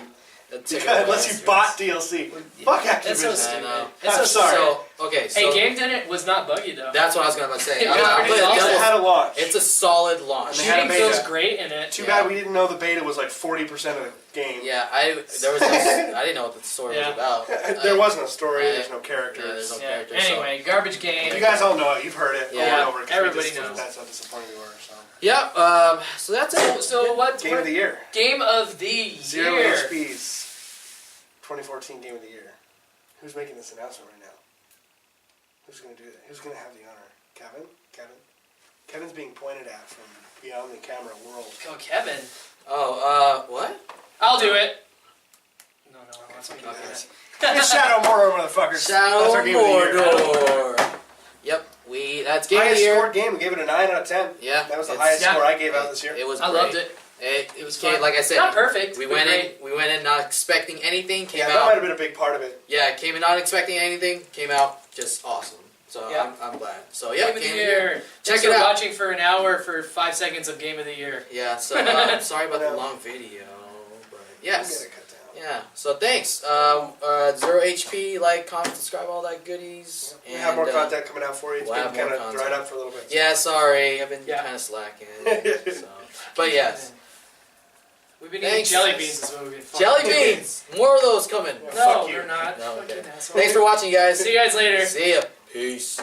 [SPEAKER 3] Unless you bought DLC. Fuck Activision.
[SPEAKER 4] That's so stupid.
[SPEAKER 3] I'm sorry.
[SPEAKER 2] Hey,
[SPEAKER 4] Game Didn't was not buggy though.
[SPEAKER 2] That's what I was going to say.
[SPEAKER 3] It had a launch.
[SPEAKER 2] It's a solid launch.
[SPEAKER 4] Shooting feels great in it.
[SPEAKER 3] Too bad we didn't know the beta was 40% of the game.
[SPEAKER 2] Yeah, I didn't know what the story was about.
[SPEAKER 3] There wasn't a story. There's no characters.
[SPEAKER 2] Yeah, there's no characters.
[SPEAKER 4] Anyway, garbage game.
[SPEAKER 3] You guys all know it. You've heard it over and over.
[SPEAKER 4] Everybody knows.
[SPEAKER 3] That's how disappointed we were.
[SPEAKER 2] Yeah. So that's it.
[SPEAKER 4] So what?
[SPEAKER 3] Game of the year.
[SPEAKER 4] Game of the year.
[SPEAKER 3] ZeroHP's 2014 Game of the Year. Who's making this announcement right now? Who's going to do that? Who's going to have the honor? Kevin? Kevin's being pointed at from beyond the camera world.
[SPEAKER 4] Go Kevin.
[SPEAKER 2] Oh, what?
[SPEAKER 4] I'll do it. No, I want to do
[SPEAKER 3] this. It's Shadow Mordor, motherfuckers.
[SPEAKER 2] Shadow Mordor. Yep. That's Game of the Year.
[SPEAKER 3] Highest scored game. We gave it a 9 out of 10.
[SPEAKER 2] Yeah.
[SPEAKER 3] That was the highest score I gave out this year.
[SPEAKER 2] It was
[SPEAKER 4] I
[SPEAKER 2] great.
[SPEAKER 4] loved it.
[SPEAKER 2] It was fun. Like I said,
[SPEAKER 4] not perfect.
[SPEAKER 2] We went in not expecting anything. Came out.
[SPEAKER 3] That might have been a big part of it.
[SPEAKER 2] Yeah, came in not expecting anything. Came out just awesome. So I'm glad. So yeah,
[SPEAKER 4] Game of the Year.
[SPEAKER 2] Check it out.
[SPEAKER 4] Watching for an hour for 5 seconds of Game of the Year.
[SPEAKER 2] Yeah. So sorry about the long video, but yes. Yeah. So thanks. ZeroHP, like, comment, subscribe, all that goodies.
[SPEAKER 3] We have more content coming out for you. It's been kind of dried up for a little bit.
[SPEAKER 2] Yeah, sorry. I've been kind of slacking. So. But yes.
[SPEAKER 4] We've been eating jelly beans. Is what we've been
[SPEAKER 2] jelly beans. More of those coming.
[SPEAKER 4] No, they're not.
[SPEAKER 2] No, okay. Thanks for watching, guys.
[SPEAKER 4] See you guys later.
[SPEAKER 2] See ya. Peace.